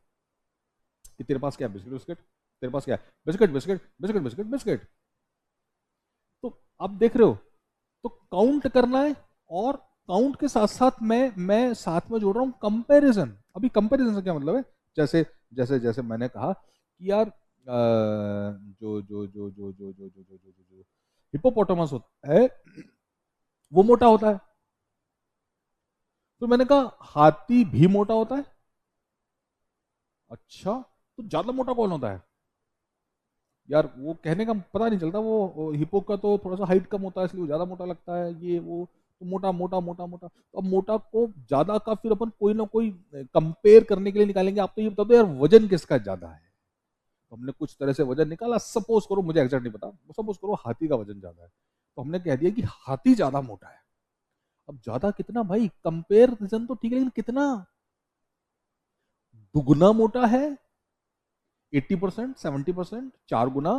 कि तेरे पास क्या है? Biscuit biscuit. तेरे पास क्या है? Biscuit biscuit biscuit biscuit biscuit. तो आप देख रहे हो, तो काउंट करना है, और काउंट के साथ साथ मैं साथ में जोड़ रहा हूं कंपैरिजन। अभी कंपैरिजन से क्या मतलब है? जैसे जैसे जैसे मैंने कहा कि यार जो हिपोपोटामस होता है वो मोटा होता है। तो मैंने कहा हाथी भी मोटा होता है। अच्छा, तो ज्यादा मोटा कौन होता है? यार वो कहने का पता नहीं चलता, वो हिपो का तो थोड़ा सा हाइट कम होता है इसलिए वो ज्यादा मोटा लगता है, ये वो। तो मोटा मोटा मोटा मोटा, तो अब मोटा को ज्यादा का फिर अपन कोई ना कोई कंपेयर करने के लिए निकालेंगे। आप तो ये बता दो यार वजन किसका ज्यादा है। तो हमने कुछ तरह से वजन निकाला, सपोज करो, मुझे एग्जैक्ट नहीं पता, सपोज करो हाथी का वजन ज्यादा है, तो हमने कह दिया कि हाथी ज्यादा मोटा है। अब ज्यादा कितना भाई? कंपेरिजन तो ठीक है, लेकिन कितना? दुगना मोटा है, 80%, 70%, 4 गुना,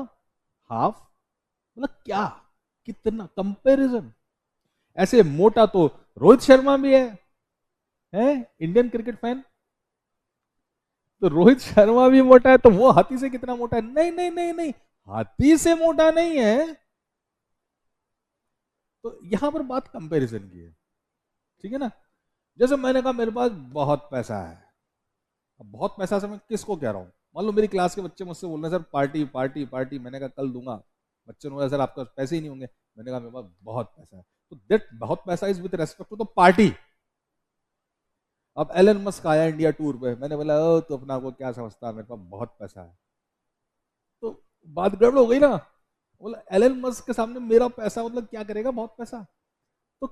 हाफ, मतलब क्या? कितना कंपैरिजन? ऐसे मोटा तो रोहित शर्मा भी है इंडियन क्रिकेट फैन। तो रोहित शर्मा भी मोटा है, तो वो हाथी से कितना मोटा है? नहीं नहीं नहीं नहीं, हाथी से मोटा नहीं है। तो यहां पर बात कंपैरिजन की है, ठीक है ना? जैसे मैंने कहा मेरे पास बहुत पैसा है। अब बहुत पैसा से मैं किसको कह रहा हूँ? मान लो मेरी क्लास के बच्चे मुझसे बोल रहे हैं सर पार्टी पार्टी पार्टी, मैंने कहा कल दूंगा। बच्चे ने बोला सर आपके पास पैसे ही नहीं होंगे। मैंने कहा मेरे पास बहुत पैसा है। तो दैट बहुत पैसा is with respect to the party. अब एलन मस्क आया इंडिया टूर पे, मैंने बोला ओ तो अपना को क्या समझता है, मेरे पास बहुत पैसा है। तो बात गड़बड़ हो गई ना। बोला एलन मस्क के सामने मेरा पैसा मतलब क्या करेगा बहुत पैसा? तो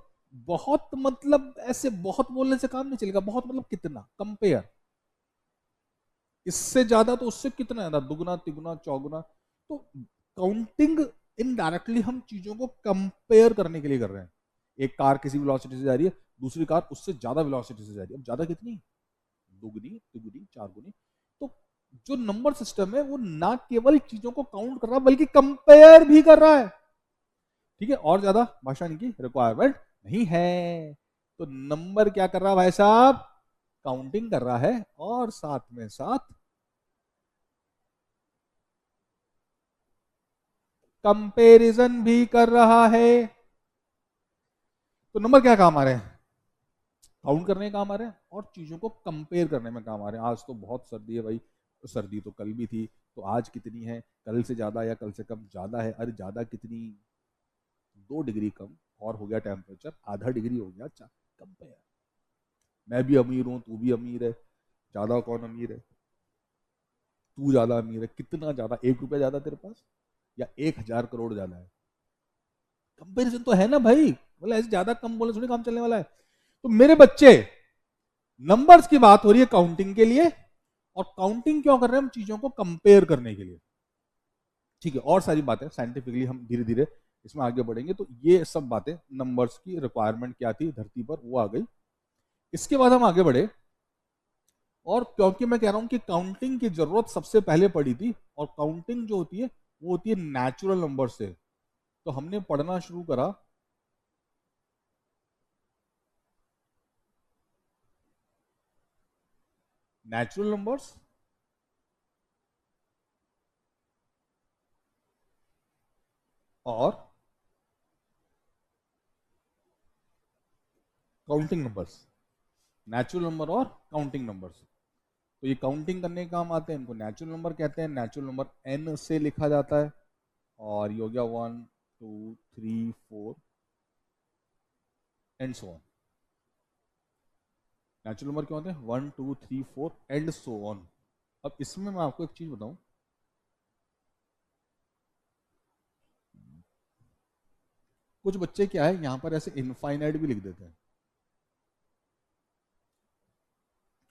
बहुत मतलब ऐसे बहुत बोलने से काम नहीं चलेगा। बहुत मतलब कितना? कंपेयर, इससे ज्यादा तो उससे कितना ज्यादा, दुगना तिगुना चौगुना। तो काउंटिंग इनडायरेक्टली हम चीजों को कंपेयर करने के लिए कर रहे हैं। एक कार किसी वेलोसिटी से जा रही है, दूसरी कार उससे ज्यादा वेलोसिटी से जा रही है। अब ज्यादा कितनी? दुगनी तिगुनी चारगुनी। तो जो नंबर सिस्टम है वो ना केवल चीजों को काउंट कर रहा है बल्कि कंपेयर भी कर रहा है। ठीक है, और ज्यादा भाषा की रिक्वायरमेंट नहीं है। तो नंबर क्या कर रहा है भाई साहब? काउंटिंग कर रहा है, और साथ में साथ कंपैरिजन भी कर रहा है। तो नंबर क्या काम आ रहे हैं? काउंट करने में काम आ रहे हैं, और चीजों को कंपेयर करने में काम आ रहे हैं। आज तो बहुत सर्दी है भाई, तो सर्दी तो कल भी थी, तो आज कितनी है? कल से ज्यादा या कल से कम? ज्यादा है। अरे ज्यादा कितनी? 2 डिग्री कम, और हो गया टेम्परेचर आधा डिग्री हो गया। कंपेयर। मैं भी अमीर हूं, तू भी अमीर है। ज्यादा कौन अमीर है? तू ज्यादा अमीर है। कितना ज्यादा? 1 रुपया ज्यादा तेरे पास, या 1,000 करोड़ ज्यादा है? कंपेरिजन तो है ना भाई। बोले ऐसे ज्यादा कम बोले थोड़ी काम चलने वाला है। तो मेरे बच्चे, नंबर्स की बात हो रही है काउंटिंग के लिए, और काउंटिंग क्यों कर रहे हैं हम? चीजों को कंपेयर करने के लिए। ठीक है, और सारी बातें साइंटिफिकली हम धीरे धीरे इसमें आगे बढ़ेंगे। तो ये सब बातें, नंबर्स की रिक्वायरमेंट क्या थी धरती पर, वो आ गई। इसके बाद हम आगे बढ़े, और क्योंकि मैं कह रहा हूं कि काउंटिंग की जरूरत सबसे पहले पड़ी थी, और काउंटिंग जो होती है वो होती है नेचुरल नंबर से। तो हमने पढ़ना शुरू करा नेचुरल नंबर्स और काउंटिंग नंबर्स। नेचुरल नंबर और काउंटिंग नंबर्स। तो ये काउंटिंग करने के काम आते हैं, इनको नेचुरल नंबर कहते हैं। नेचुरल नंबर एन से लिखा जाता है, और ये हो गया 1 2 3 4 and so on. Natural number क्या होते हैं? 1 2 3 4 एंड सो ऑन। अब इसमें मैं आपको एक चीज बताऊं, कुछ बच्चे क्या है यहां पर ऐसे इनफाइनाइट भी लिख देते हैं,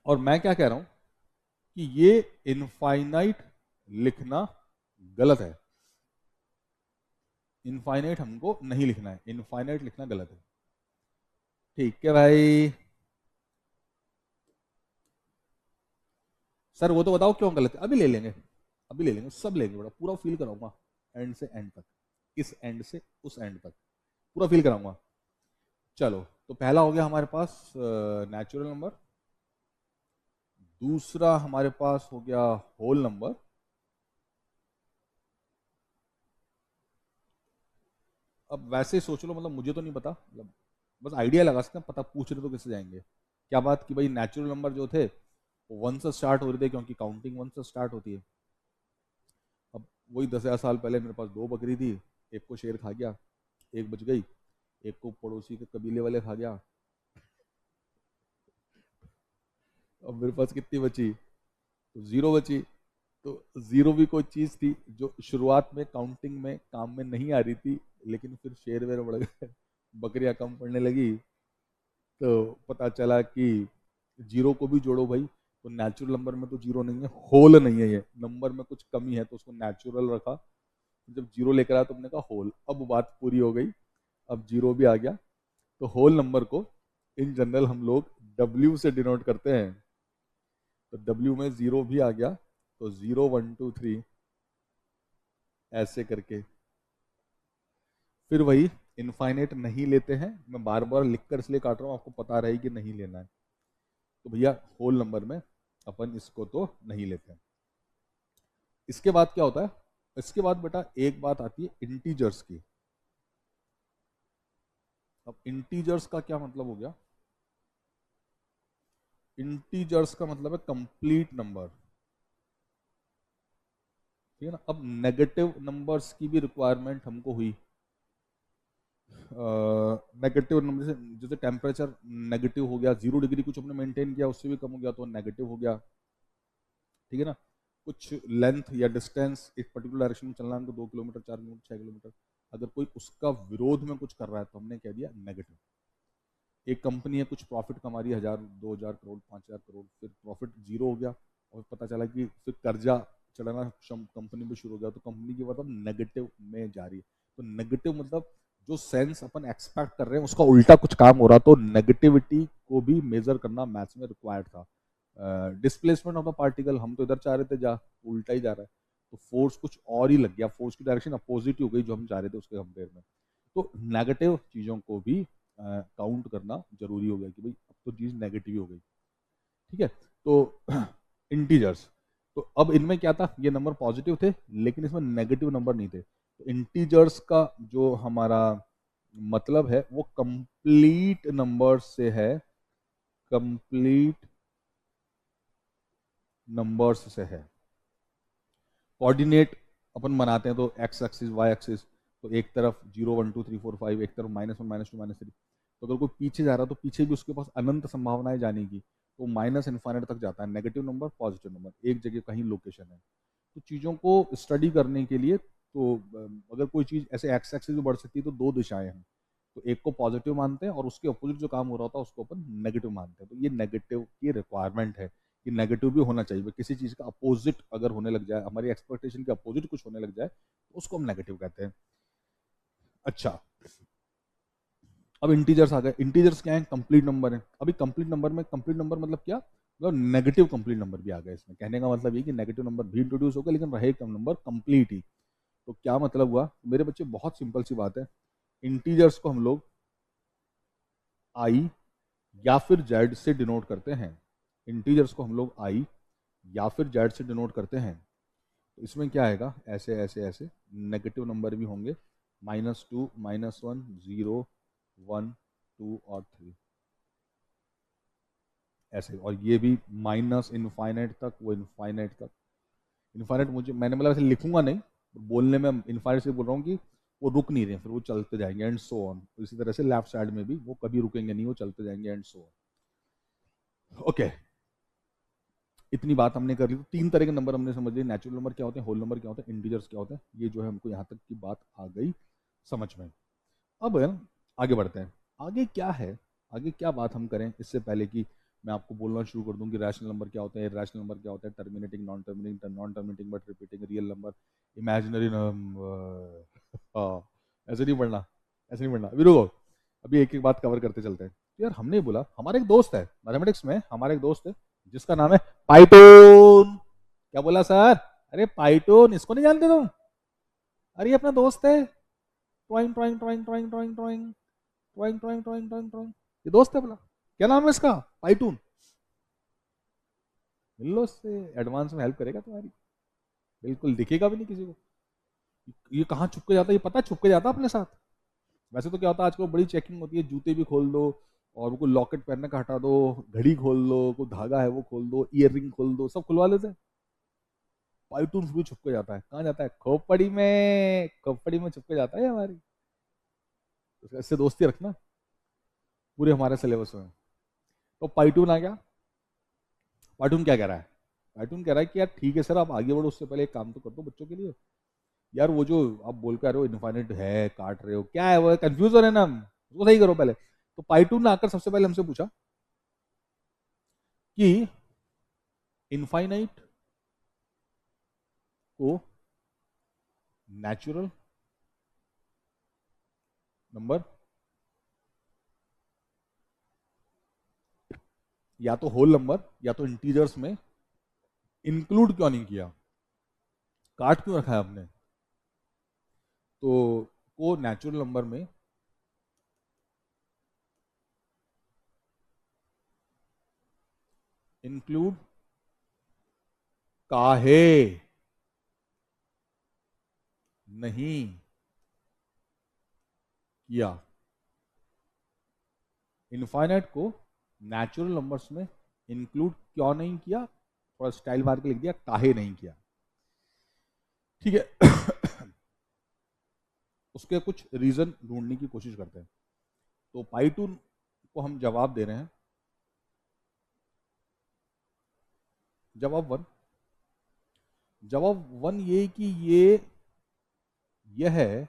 और मैं क्या कह रहा हूं कि ये इनफाइनाइट लिखना गलत है। इनफाइनाइट हमको नहीं लिखना है, इनफाइनाइट लिखना गलत है। ठीक है भाई, सर वो तो बताओ क्यों गलत है, अभी ले लेंगे, अभी ले लेंगे, सब लेंगे, बड़ा पूरा फील कराऊंगा, एंड से एंड तक, इस एंड से उस एंड तक पूरा फील कराऊंगा। चलो, तो पहला हो गया हमारे पास नेचुरल नंबर, दूसरा हमारे पास हो गया होल नंबर, अब वैसे ही सोच लो, मतलब मुझे तो नहीं पता, मतलब बस आइडिया लगा सकते हैं, पता पूछ रहे तो किससे जाएंगे, क्या बात कि भाई नेचुरल नंबर जो थे वो वन से स्टार्ट हो रहे थे, क्योंकि काउंटिंग वन से स्टार्ट होती है। अब वही 10,000 साल पहले मेरे पास 2 बकरी थी, एक को शेर खा गया, एक बच गई, एक को पड़ोसी के कबीले वाले खा गया, अब मेरे पास कितनी बची, तो 0 बची। तो 0 भी कोई चीज़ थी जो शुरुआत में काउंटिंग में काम में नहीं आ रही थी, लेकिन फिर शेर वेर बढ़ गए, बकरियां कम पड़ने लगी, तो पता चला कि 0 को भी जोड़ो भाई, तो नेचुरल नंबर में तो 0 नहीं है, होल नहीं है, ये नंबर में कुछ कमी है, तो उसको नेचुरल रखा, जब 0 लेकर आया तो हमने कहा होल, अब बात पूरी हो गई, अब 0 भी आ गया। तो होल नंबर को इन जनरल हम लोग W से डिनोट करते हैं, तो W में 0 भी आ गया, तो 0 1 2 3 ऐसे करके, फिर वही इनफाइनाइट नहीं लेते हैं, मैं बार बार लिख कर इसलिए काट रहा हूँ, आपको पता रहे कि नहीं लेना है, तो भैया होल नंबर में अपन इसको तो नहीं लेते हैं। इसके बाद क्या होता है, इसके बाद बेटा एक बात आती है इंटीजर्स की। अब इंटीजर्स का क्या मतलब हो गया, इंटीजर्स का मतलब है कंप्लीट नंबर, ठीक है ना। अब नेगेटिव नंबर्स की भी रिक्वायरमेंट हमको हुई, नेगेटिव नंबर से, जैसे टेम्परेचर नेगेटिव हो गया, 0 डिग्री कुछ हमने मेंटेन किया, उससे भी कम हो गया तो नेगेटिव हो गया, ठीक है ना। कुछ लेंथ या डिस्टेंस एक पर्टिकुलर डायरेक्शन में चलना है हमको, 2 किलोमीटर, 4 किलोमीटर, 6 किलोमीटर, अगर कोई उसका विरोध में कुछ कर रहा है तो हमने कह दिया नेगेटिव। एक कंपनी है, कुछ प्रॉफिट कमा रही है, 1,000, 2,000 करोड़, 5,000 करोड़, फिर प्रॉफिट 0 हो गया, और पता चला कि फिर कर्जा चढ़ना कंपनी में शुरू हो गया, तो कंपनी की मतलब नेगेटिव में जा रही है। तो नेगेटिव मतलब जो सेंस अपन एक्सपेक्ट कर रहे हैं उसका उल्टा कुछ काम हो रहा, तो नेगेटिविटी को भी मेजर करना मैथ्स में रिक्वायर्ड था। डिस्प्लेसमेंट ऑफ द पार्टिकल, हम तो इधर चाह रहे थे, जा उल्टा ही जा रहा है, तो फोर्स कुछ और ही लग गया, फोर्स की डायरेक्शन अपोजिट हो गई जो हम चाह रहे थे उसके कंपेयर में। तो नेगेटिव चीज़ों को भी काउंट करना जरूरी हो गया कि भाई अब तो चीज़ नेगेटिव हो गई, ठीक है। तो इंटीजर्स, तो अब इनमें क्या था, ये नंबर पॉजिटिव थे लेकिन इसमें नेगेटिव नंबर नहीं थे, तो इंटीजर्स का जो हमारा मतलब है वो कंप्लीट नंबर से है, कंप्लीट नंबर्स से है। कोऑर्डिनेट अपन बनाते हैं तो एक्स एक्सिस वाई एक्सिस, तो एक तरफ 0 1 2 3 4 5, एक तरफ -1 -2 -3, तो अगर कोई पीछे जा रहा है तो पीछे भी उसके पास अनंत संभावनाएं जाने की, तो माइनस इन्फाइनाइट तक जाता है, नेगेटिव नंबर पॉजिटिव नंबर एक जगह कहीं लोकेशन है। तो चीज़ों को स्टडी करने के लिए, तो अगर कोई चीज़ ऐसे एक्स एक्सिस भी बढ़ सकती है तो 2 दिशाएं हैं, तो एक को पॉजिटिव मानते हैं और उसके अपोजिट जो काम हो रहा होता है उसको अपन नेगेटिव मानते हैं, तो ये नेगेटिव की रिक्वायरमेंट है कि नेगेटिव भी होना चाहिए, किसी चीज़ का अपोजिट अगर होने लग जाए, हमारी एक्सपेक्टेशन के अपोजिट कुछ होने लग जाए तो उसको हम नेगेटिव कहते हैं। अच्छा, अब इंटीजर्स आ गए, इंटीजर्स क्या है, कंप्लीट नंबर है। अभी कंप्लीट नंबर में, कंप्लीट नंबर मतलब क्या, मतलब नेगेटिव कंप्लीट नंबर भी आ गया इसमें, कहने का मतलब ये कि नेगेटिव नंबर भी इंट्रोड्यूस हो गया लेकिन रहे कम नंबर कंप्लीट ही। तो क्या मतलब हुआ मेरे बच्चे, बहुत सिंपल सी बात है, इंटीजर्स को हम लोग आई या फिर जेड से डिनोट करते हैं, इंटीजर्स को हम लोग आई या फिर जेड से डिनोट करते हैं, तो इसमें क्या आएगा, ऐसे ऐसे ऐसे नेगेटिव नंबर भी होंगे, -2 -1 0 1 2 और 3 ऐसे, और ये भी माइनस इनफाइनाइट तक, वो इनफाइनाइट तक, इनफाइनाइट मुझे मैंने मतलब ऐसे लिखूंगा नहीं, बोलने में इनफाइनाइट से बोल रहा हूँ कि वो रुक नहीं रहे, फिर वो चलते जाएंगे एंड सो ऑन, इसी तरह से लेफ्ट साइड में भी वो कभी रुकेंगे नहीं, वो चलते जाएंगे एंड सो ऑन। ओके, इतनी बात हमने कर ली। तो 3 तरह के नंबर हमने समझ लिए, नेचुरल नंबर क्या होते हैं, होल नंबर क्या होते हैं, इंटीजर्स क्या होते हैं। ये जो है हमको यहाँ तक की बात आ गई समझ में। अब आगे बढ़ते हैं। आगे क्या है, आगे क्या बात हम करें इससे पहले कि मैं आपको बोलना शुरू कर दूं कि रैशनल नंबर क्या होता है, इरेशनल नंबर क्या होता है, terminating, non terminating but repeating, real number, imaginary number. हाँ, ऐसे नहीं पढ़ना, ऐसे नहीं पढ़ना। अभी रुको, अभी एक एक बात कवर करते चलते हैं। तो यार हमने बोला, हमारा एक दोस्त है मैथमेटिक्स में, हमारा एक दोस्त है जिसका नाम है पाइथन। क्या बोला सर? अरे पाइथन, इसको नहीं जानते तुम? अरे ये अपना दोस्त है, ट्रॉइंग ट्रॉइंग ट्रॉइंग ट्रॉइंग ट्रॉइंग ट्रॉइंग ट्रॉइंग ट्रॉइंग ट्रॉइंग ट्रॉइंग ट्रॉइंग, ये दोस्त है बोला। क्या नाम है इसका? पाइथन। मिल लो इससे, एडवांस में हेल्प करेगा तुम्हारी, बिल्कुल दिखेगा भी नहीं किसी को। ये कहाँ छुप के जाता है, ये पता है छुप के जाता है अपने साथ। वैसे तो क्या होता है आजकल बड़ी चेकिंग होती है, जूते भी खोल दो, और कोई लॉकेट पहनने का हटा दो, घड़ी खोल दो, कोई धागा है वो खोल दो, ईयर रिंग खोल दो, सब खुलवा लेते हैं। पाइथन भी छुप के जाता है, कहाँ जाता है? खोपड़ी में, खोपड़ी में छुप के जाता है हमारी। तो इससे दोस्ती रखना, पूरे हमारे सिलेबस में। तो पाइथन आ गया। पाइथन क्या कह रहा है? पाइथन कह रहा है कि यार ठीक है सर, आप आगे बढ़ो, उससे पहले एक काम तो कर दो बच्चों के लिए। यार वो जो आप बोल कर रहे हो इनफाइनाइट है, काट रहे हो, क्या है वो, कंफ्यूज हो रहे हैं ना हम, उसको सही करो पहले। तो पाइथन ने आकर सबसे पहले हमसे पूछा कि इनफाइनाइट को नेचुरल नंबर या तो होल नंबर या तो इंटीजर्स में इंक्लूड क्यों नहीं किया, काट क्यों रखा है आपने? तो को नेचुरल नंबर में इंक्लूड काहे नहीं किया? इनफाइनाइट को नेचुरल नंबर्स में इंक्लूड क्यों नहीं किया? थोड़ा स्टाइल मार के लिख दिया, काहे नहीं किया। ठीक है। उसके कुछ रीजन ढूंढने की कोशिश करते हैं। तो पाइथन को हम जवाब दे रहे हैं, जवाब वन। जवाब वन ये कि यह है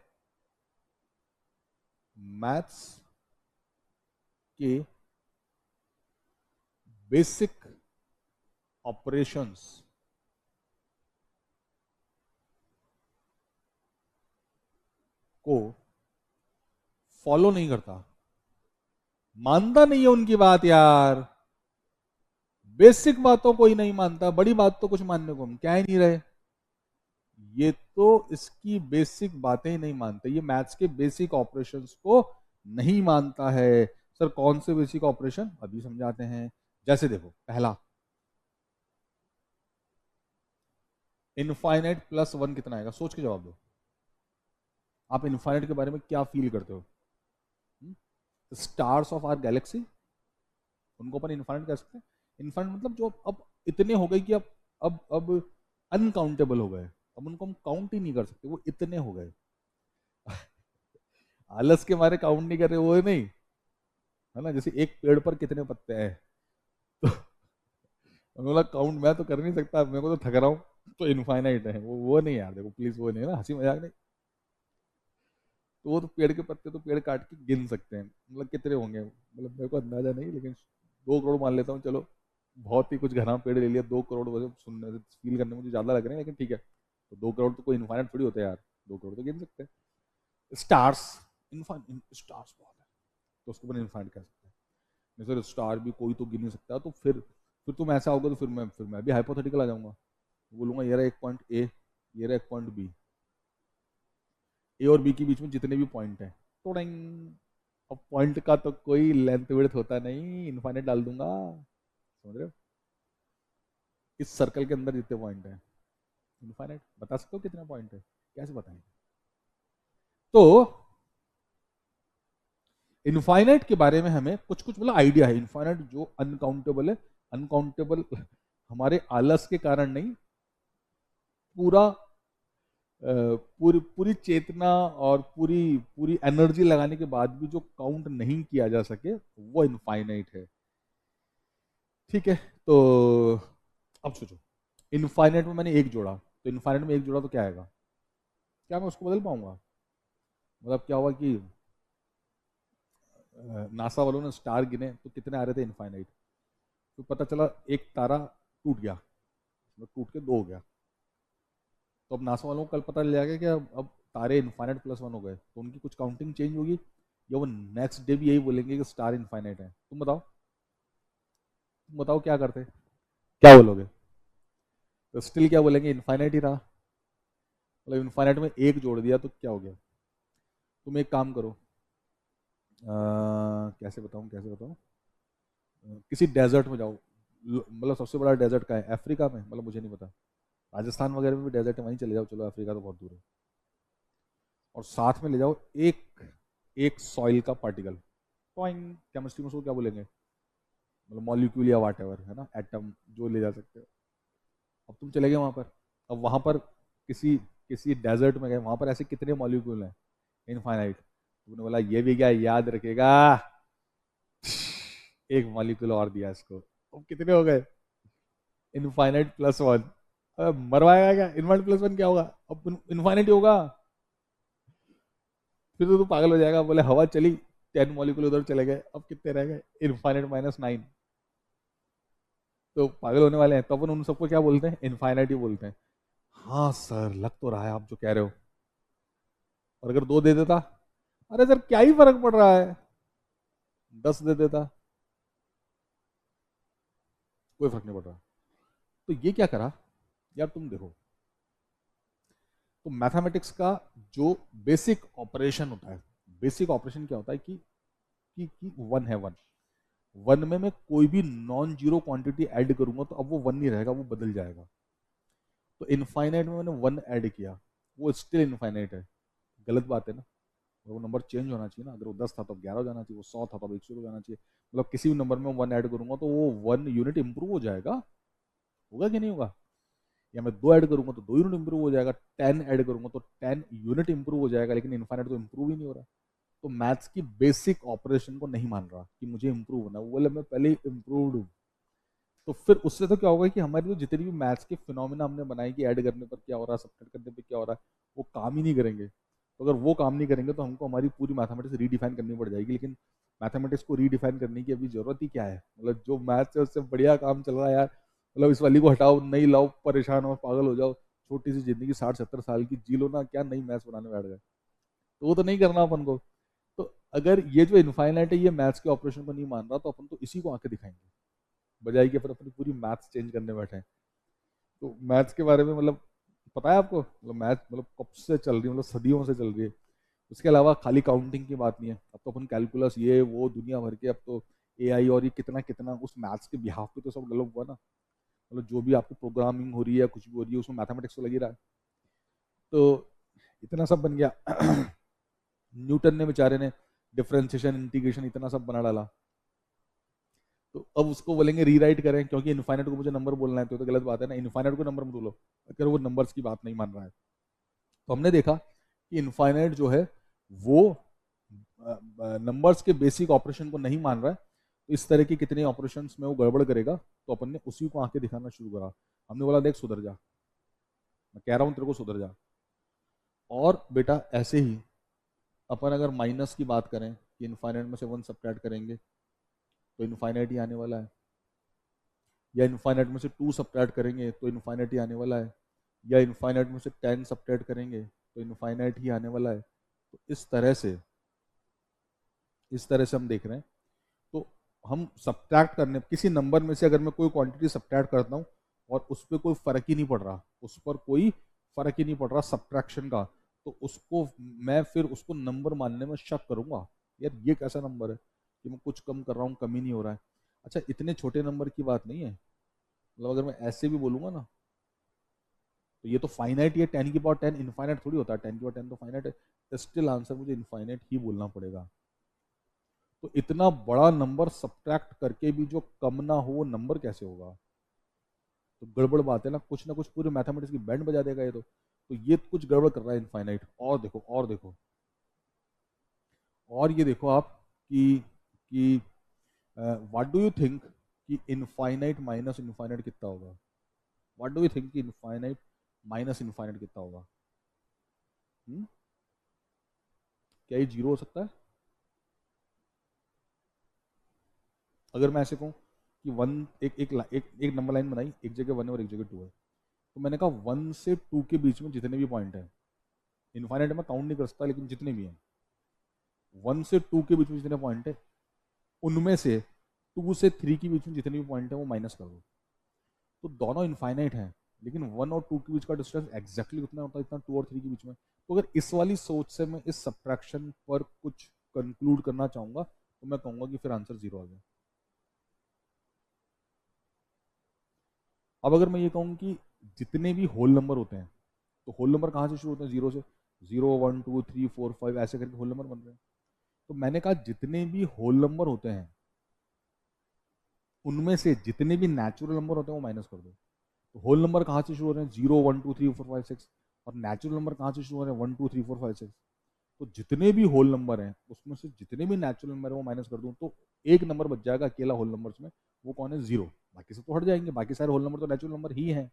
मैथ्स के बेसिक ऑपरेशंस को फॉलो नहीं करता, मानता नहीं है उनकी बात यार। बेसिक बातों को ही नहीं मानता, बड़ी बात तो कुछ मानने को हम क्या ही नहीं रहे। ये तो इसकी बेसिक बातें ही नहीं मानते, ये मैथ्स के बेसिक ऑपरेशंस को नहीं मानता है। सर कौन से बेसिक ऑपरेशन, अभी समझाते हैं। जैसे देखो, पहला, इनफाइनाइट प्लस वन कितना आएगा? सोच के जवाब दो। आप इनफाइनाइट के बारे में क्या फील करते हो? स्टार्स ऑफ आवर गैलेक्सी, उनको अपन इनफाइनाइट कह सकते हैं। इनफाइनाइट मतलब जो अब इतने हो गए कि अब अनकाउंटेबल हो गए, अब उनको हम काउंट ही नहीं कर सकते, वो इतने हो गए। आलस के मारे काउंट नहीं कर रहे, वो नहीं है ना। जैसे एक पेड़ पर कितने पत्ते हैं, तो उन्होंने काउंट मैं तो कर नहीं सकता, मेरे को तो थक रहा हूँ, तो इनफाइनाइट है वो नहीं यार, देखो प्लीज, वो नहीं है ना, हंसी मजाक नहीं। तो वो तो पेड़ के पत्ते तो पेड़ काट के गिन सकते हैं, मतलब कितने होंगे, मतलब मेरे को अंदाजा नहीं, लेकिन 2 करोड़ मान लेता हूँ चलो। बहुत ही कुछ घना पेड़ ले लिया, 2 करोड़ वैसे सुनने से फील करने में मुझे ज्यादा लग रहे हैं, लेकिन ठीक है। तो 2 करोड़ तो कोई इनफाइनाइट थोड़ी होता है यार, 2 करोड़ तो गिन सकते हैं। स्टार्स, इनफाइनाइट स्टार्स बहुत है, तो उसको अपन इनफाइनाइट कह सकते हैं। नहीं सर स्टार भी कोई तो गिन नहीं सकता, तो फिर तुम ऐसा होगा तो फिर मैं भी हाइपोथेटिकल आ जाऊंगा, बोलूंगा ये रहा एक पॉइंट ए, ये रहा एक पॉइंट बी, ए और बी के बीच में जितने भी पॉइंट हैं, तो अब पॉइंट का तो कोई लेंथ विड्थ होता नहीं, इनफाइनाइट डाल दूंगा, समझ रहे हो? इस सर्कल के अंदर जितने पॉइंट हैं इनफाइनाइट, बता सकते हो कितने पॉइंट है? कैसे बताएंगे? तो इनफाइनाइट के बारे में हमें कुछ कुछ मतलब आइडिया है। इनफाइनाइट जो अनकाउंटेबल है, अनकाउंटेबल हमारे आलस के कारण नहीं, पूरा पूरी पूरी चेतना और पूरी पूरी एनर्जी लगाने के बाद भी जो काउंट नहीं किया जा सके वो इनफाइनाइट है। ठीक है, तो अब सोचो, इनफाइनाइट में मैंने एक जोड़ा, तो इनफाइनाइट में एक जोड़ा तो क्या आएगा? क्या मैं उसको बदल पाऊंगा? मतलब क्या हुआ कि नासा वालों ने स्टार गिने तो कितने आ रहे थे इनफाइनाइट, तो पता चला एक तारा टूट गया, मतलब टूट के दो हो गया। तो अब नासा वालों को कल पता चल जाएगा कि अब तारे इनफाइनाइट प्लस वन हो गए, तो उनकी कुछ काउंटिंग चेंज होगी, या वो नेक्स्ट डे भी यही बोलेंगे कि स्टार इनफाइनाइट है? तुम बताओ क्या करते, क्या बोलोगे? तो स्टिल क्या बोलेंगे, इनफाइनाइट ही रहा। मतलब इनफाइनाइट में एक जोड़ दिया तो क्या हो गया? तुम एक काम करो, कैसे बताऊं, किसी डेजर्ट में जाओ, मतलब सबसे बड़ा डेजर्ट का है अफ्रीका में, मतलब मुझे नहीं पता, राजस्थान वगैरह में भी डेजर्ट है, वहीं चले जाओ, चलो अफ्रीका तो बहुत दूर है, और साथ में ले जाओ एक एक सॉइल का पार्टिकल, पॉइंट, केमिस्ट्री में उसको क्या बोलेंगे, मतलब मॉलिक्यूल या वाट एवर है ना, एटम जो ले जा सकते हो। अब तुम चले गए वहां पर, अब वहां पर किसी किसी डेजर्ट में गए, वहां पर ऐसे कितने मॉलिक्यूल हैं? इनफाइनाइट। तुमने बोला ये भी क्या याद रखेगा, एक मॉलिक्यूल और दिया इसको, अब कितने हो गए? Infinite plus one. मरवाएगा क्या, इनफाइनाइट प्लस वन क्या होगा, अब इनफाइनाइट ही होगा। फिर तो तू पागल हो जाएगा, बोले हवा चली, 10 मॉलिक्यूल उधर चले गए, अब कितने रह गए? Infinite minus nine. तो पागल होने वाले हैं, तो अपन उन सबको क्या बोलते हैं, इनफाइनाइट ही बोलते हैं। हाँ सर, लग तो रहा है आप जो कह रहे हो। और अगर दो दे देता, अरे सर क्या ही फर्क पड़ रहा है, 10 दे देता, कोई फर्क नहीं पड़ रहा। तो ये क्या करा यार, तुम देखो, तो मैथमेटिक्स का जो बेसिक ऑपरेशन होता है, बेसिक ऑपरेशन क्या होता है कि वन है, वन, वन में मैं कोई भी नॉन जीरो क्वांटिटी ऐड करूंगा तो अब वो वन नहीं रहेगा, वो बदल जाएगा। तो इनफाइनाइट में मैंने वन ऐड किया, वो स्टिल इनफाइनाइट है, गलत बात है ना? वो नंबर चेंज होना चाहिए ना, अगर वो 10 था तो 11 हो जाना चाहिए, वो 100 था तो 100 हो जाना चाहिए। मतलब किसी भी नंबर में वन ऐड करूंगा तो वो वन यूनिट इंप्रूव हो जाएगा, होगा कि नहीं होगा? या मैं दो ऐड करूंगा तो दो यूनिट इंप्रूव हो जाएगा, 10 ऐड करूंगा तो 10 यूनिट इंप्रूव हो जाएगा, लेकिन इनफाइनाइट तो इंप्रूव ही नहीं हो रहा। तो मैथ्स की बेसिक ऑपरेशन को नहीं मान रहा कि मुझे इंप्रूव होना, वो बोले मैं पहले ही इंप्रूव्ड हूँ। तो फिर उससे तो क्या होगा कि हमारी जो जितनी भी मैथ्स के फिनोमिना हमने बनाए कि ऐड करने पर क्या हो रहा है, सब्ट्रैक्ट करने पर क्या हो रहा है, वो काम ही नहीं करेंगे। तो अगर वो काम नहीं करेंगे तो हमको हमारी पूरी मैथमेटिक्स रीडिफाइन करनी पड़ जाएगी, लेकिन मैथमेटिक्स को रीडिफाइन करने की अभी जरूरत ही क्या है? मतलब जो मैथ्स है उससे बढ़िया काम चल रहा है यार, मतलब इस वाली को हटाओ, नई लाओ, परेशान हो पागल हो जाओ, छोटी सी जिंदगी 60-70 साल की जी लो ना, क्या नई मैथ्स बनाने बैठ गए? तो वो तो नहीं करना अपन को। तो अगर ये जो इनफाइनाइट है ये मैथ्स के ऑपरेशन को नहीं मान रहा, तो अपन तो इसी को आके दिखाएंगे, बजाय कि अपन अपनी पूरी मैथ्स चेंज करने बैठे हैं। तो मैथ्स के बारे में मतलब पता है आपको, मतलब मैथ्स मतलब कब से चल रही है, मतलब सदियों से चल रही है। उसके अलावा खाली काउंटिंग की बात नहीं है, अब तो अपन कैलकुलस ये वो दुनिया भर के, अब तो एआई और ये कितना कितना उस मैथ्स के बिहाफ पे तो सब डेवलप हुआ ना। मतलब जो भी आपको प्रोग्रामिंग हो रही है, कुछ भी हो रही है, उसमें मैथमेटिक्स तो लग ही रहा है। तो इतना सब बन गया। न्यूटन ने बेचारे ने डिफरेंशिएशन इंटीग्रेशन इतना सब बना डाला, तो अब उसको बोलेंगे रीराइट करें, क्योंकि इनफाइनाइट को मुझे नंबर बोलना है, तो गलत बात है ना, इनफाइनाइट को नंबर मत बोलो अगर वो नंबर्स की बात नहीं मान रहा है। तो हमने देखा कि इनफाइनाइट जो है वो नंबर्स के बेसिक ऑपरेशन को नहीं मान रहा है, तो इस तरह की कितने ऑपरेशंस में वो गड़बड़ करेगा, तो अपन ने उसी को आके दिखाना शुरू करा। हमने बोला देख सुधर जा, मैं कह रहा हूँ तेरे को सुधर जा। और बेटा ऐसे ही अपन अगर माइनस की बात करें कि इनफाइनाइट में से वन सब्ट्रैक्ट करेंगे तो इनफाइनाइट ही आने वाला है, या इनफाइनाइट में से टू सब्ट्रैक्ट करेंगे तो इनफाइनाइट ही आने वाला है, या इनफाइनाइट में से 10 सब्ट्रैक्ट करेंगे तो इनफाइनाइट ही आने वाला है। तो इस तरह से हम देख रहे हैं। तो हम सब्ट्रैक्ट करने किसी नंबर में से अगर मैं कोई क्वांटिटी सब्ट्रैक्ट करता हूँ और उस पर कोई फर्क ही नहीं पड़ रहा, उस पर कोई फर्क ही नहीं पड़ रहा सब्ट्रैक्शन का, तो उसको मैं फिर उसको नंबर मानने में शक करूंगा, यार ये कैसा नंबर है कि मैं कुछ कम कर रहा हूँ, कम ही नहीं हो रहा है। अच्छा इतने छोटे नंबर की बात नहीं है, मतलब अगर मैं ऐसे भी बोलूंगा ना, तो ये तो फाइनाइट, ये 10 की पावर 10 इनफाइनाइट थोड़ी होता है, 10 की पावर 10 तो फाइनाइट है, स्टिल आंसर मुझे इनफाइनाइट ही बोलना पड़ेगा। तो इतना बड़ा नंबर सब्ट्रैक्ट करके भी जो कम ना हो वो नंबर कैसे होगा? तो गड़बड़ बात है ना कुछ पूरे मैथमेटिक्स की बैंड बजा देगा ये तो ये कुछ गड़बड़ कर रहा है इनफाइनाइट। और देखो और देखो, और ये देखो आप कि व्हाट डू यू थिंक कि इनफाइनाइट माइनस इनफाइनाइट कितना होगा? व्हाट डू यू थिंक कि इनफाइनाइट माइनस इनफाइनाइट कितना होगा? क्या ये जीरो हो सकता है? अगर मैं ऐसे कहूँ कि वन एक नंबर लाइन बनाई, एक जगह वन है और एक जगह टू है, तो मैंने कहा वन से टू के बीच में जितने भी पॉइंट हैं, इनफाइनाइट में काउंट नहीं कर सकता लेकिन जितने भी हैं, वन से टू के बीच में जितने पॉइंट है उनमें से टू से थ्री के बीच में जितने भी पॉइंट है वो माइनस कर दो। तो दोनों इनफाइनाइट हैं लेकिन वन और टू के बीच का डिस्टेंस एग्जैक्टली उतना होता है जितना टू और थ्री के बीच में। तो अगर इस वाली सोच से मैं इस सब्ट्रैक्शन पर कुछ कंक्लूड करना चाहूंगा तो मैं कहूंगा कि फिर आंसर जीरो आ गया। अब अगर मैं ये कहूँ कि जितने भी होल नंबर होते हैं, तो होल नंबर कहाँ से शुरू होते हैं? जीरो से। Zero one two three four five ऐसे करके होल नंबर बन रहे हैं। तो मैंने कहा जितने भी होल नंबर होते हैं उनमें से जितने भी नेचुरल नंबर होते हैं वो माइनस कर दो। तो होल नंबर कहाँ से शुरू हो रहे हैं? Zero one two three four five six. और नेचुरल नंबर कहाँ से शुरू हो रहे हैं? One two three four five six. तो जितने भी होल नंबर हैं उसमें से जितने भी नेचुरल नंबर है वो माइनस कर दूं तो एक नंबर बच जाएगा अकेला होल नंबर्स में, वो कौन है? जीरो। बाकी सब तो हट जाएंगे, बाकी सारे होल नंबर तो नेचुरल नंबर ही हैं।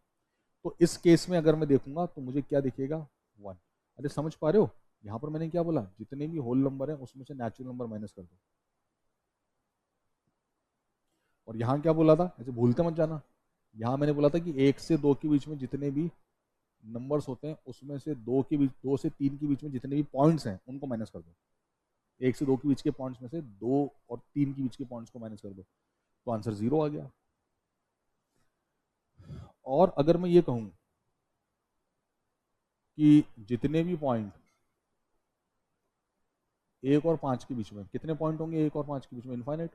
तो इस केस में अगर मैं देखूंगा तो मुझे क्या दिखेगा? वन। अरे समझ पा रहे हो? यहाँ पर मैंने क्या बोला? जितने भी होल नंबर है उसमें से नेचुरल नंबर माइनस कर दो। और यहाँ क्या बोला था? ऐसे भूलते मत जाना। यहाँ मैंने बोला था कि एक से दो के बीच में जितने भी नंबर्स होते हैं उसमें से दो के बीच, दो से तीन के बीच में जितने भी पॉइंट्स हैं उनको माइनस कर दो। एक से दो के बीच के पॉइंट्स में से दो और तीन के बीच के पॉइंट्स को माइनस कर दो, तो आंसर जीरो आ गया। और अगर मैं ये कहूं कि जितने भी पॉइंट एक और पांच के बीच में, कितने पॉइंट होंगे एक और पांच के बीच में? इनफाइनाइट।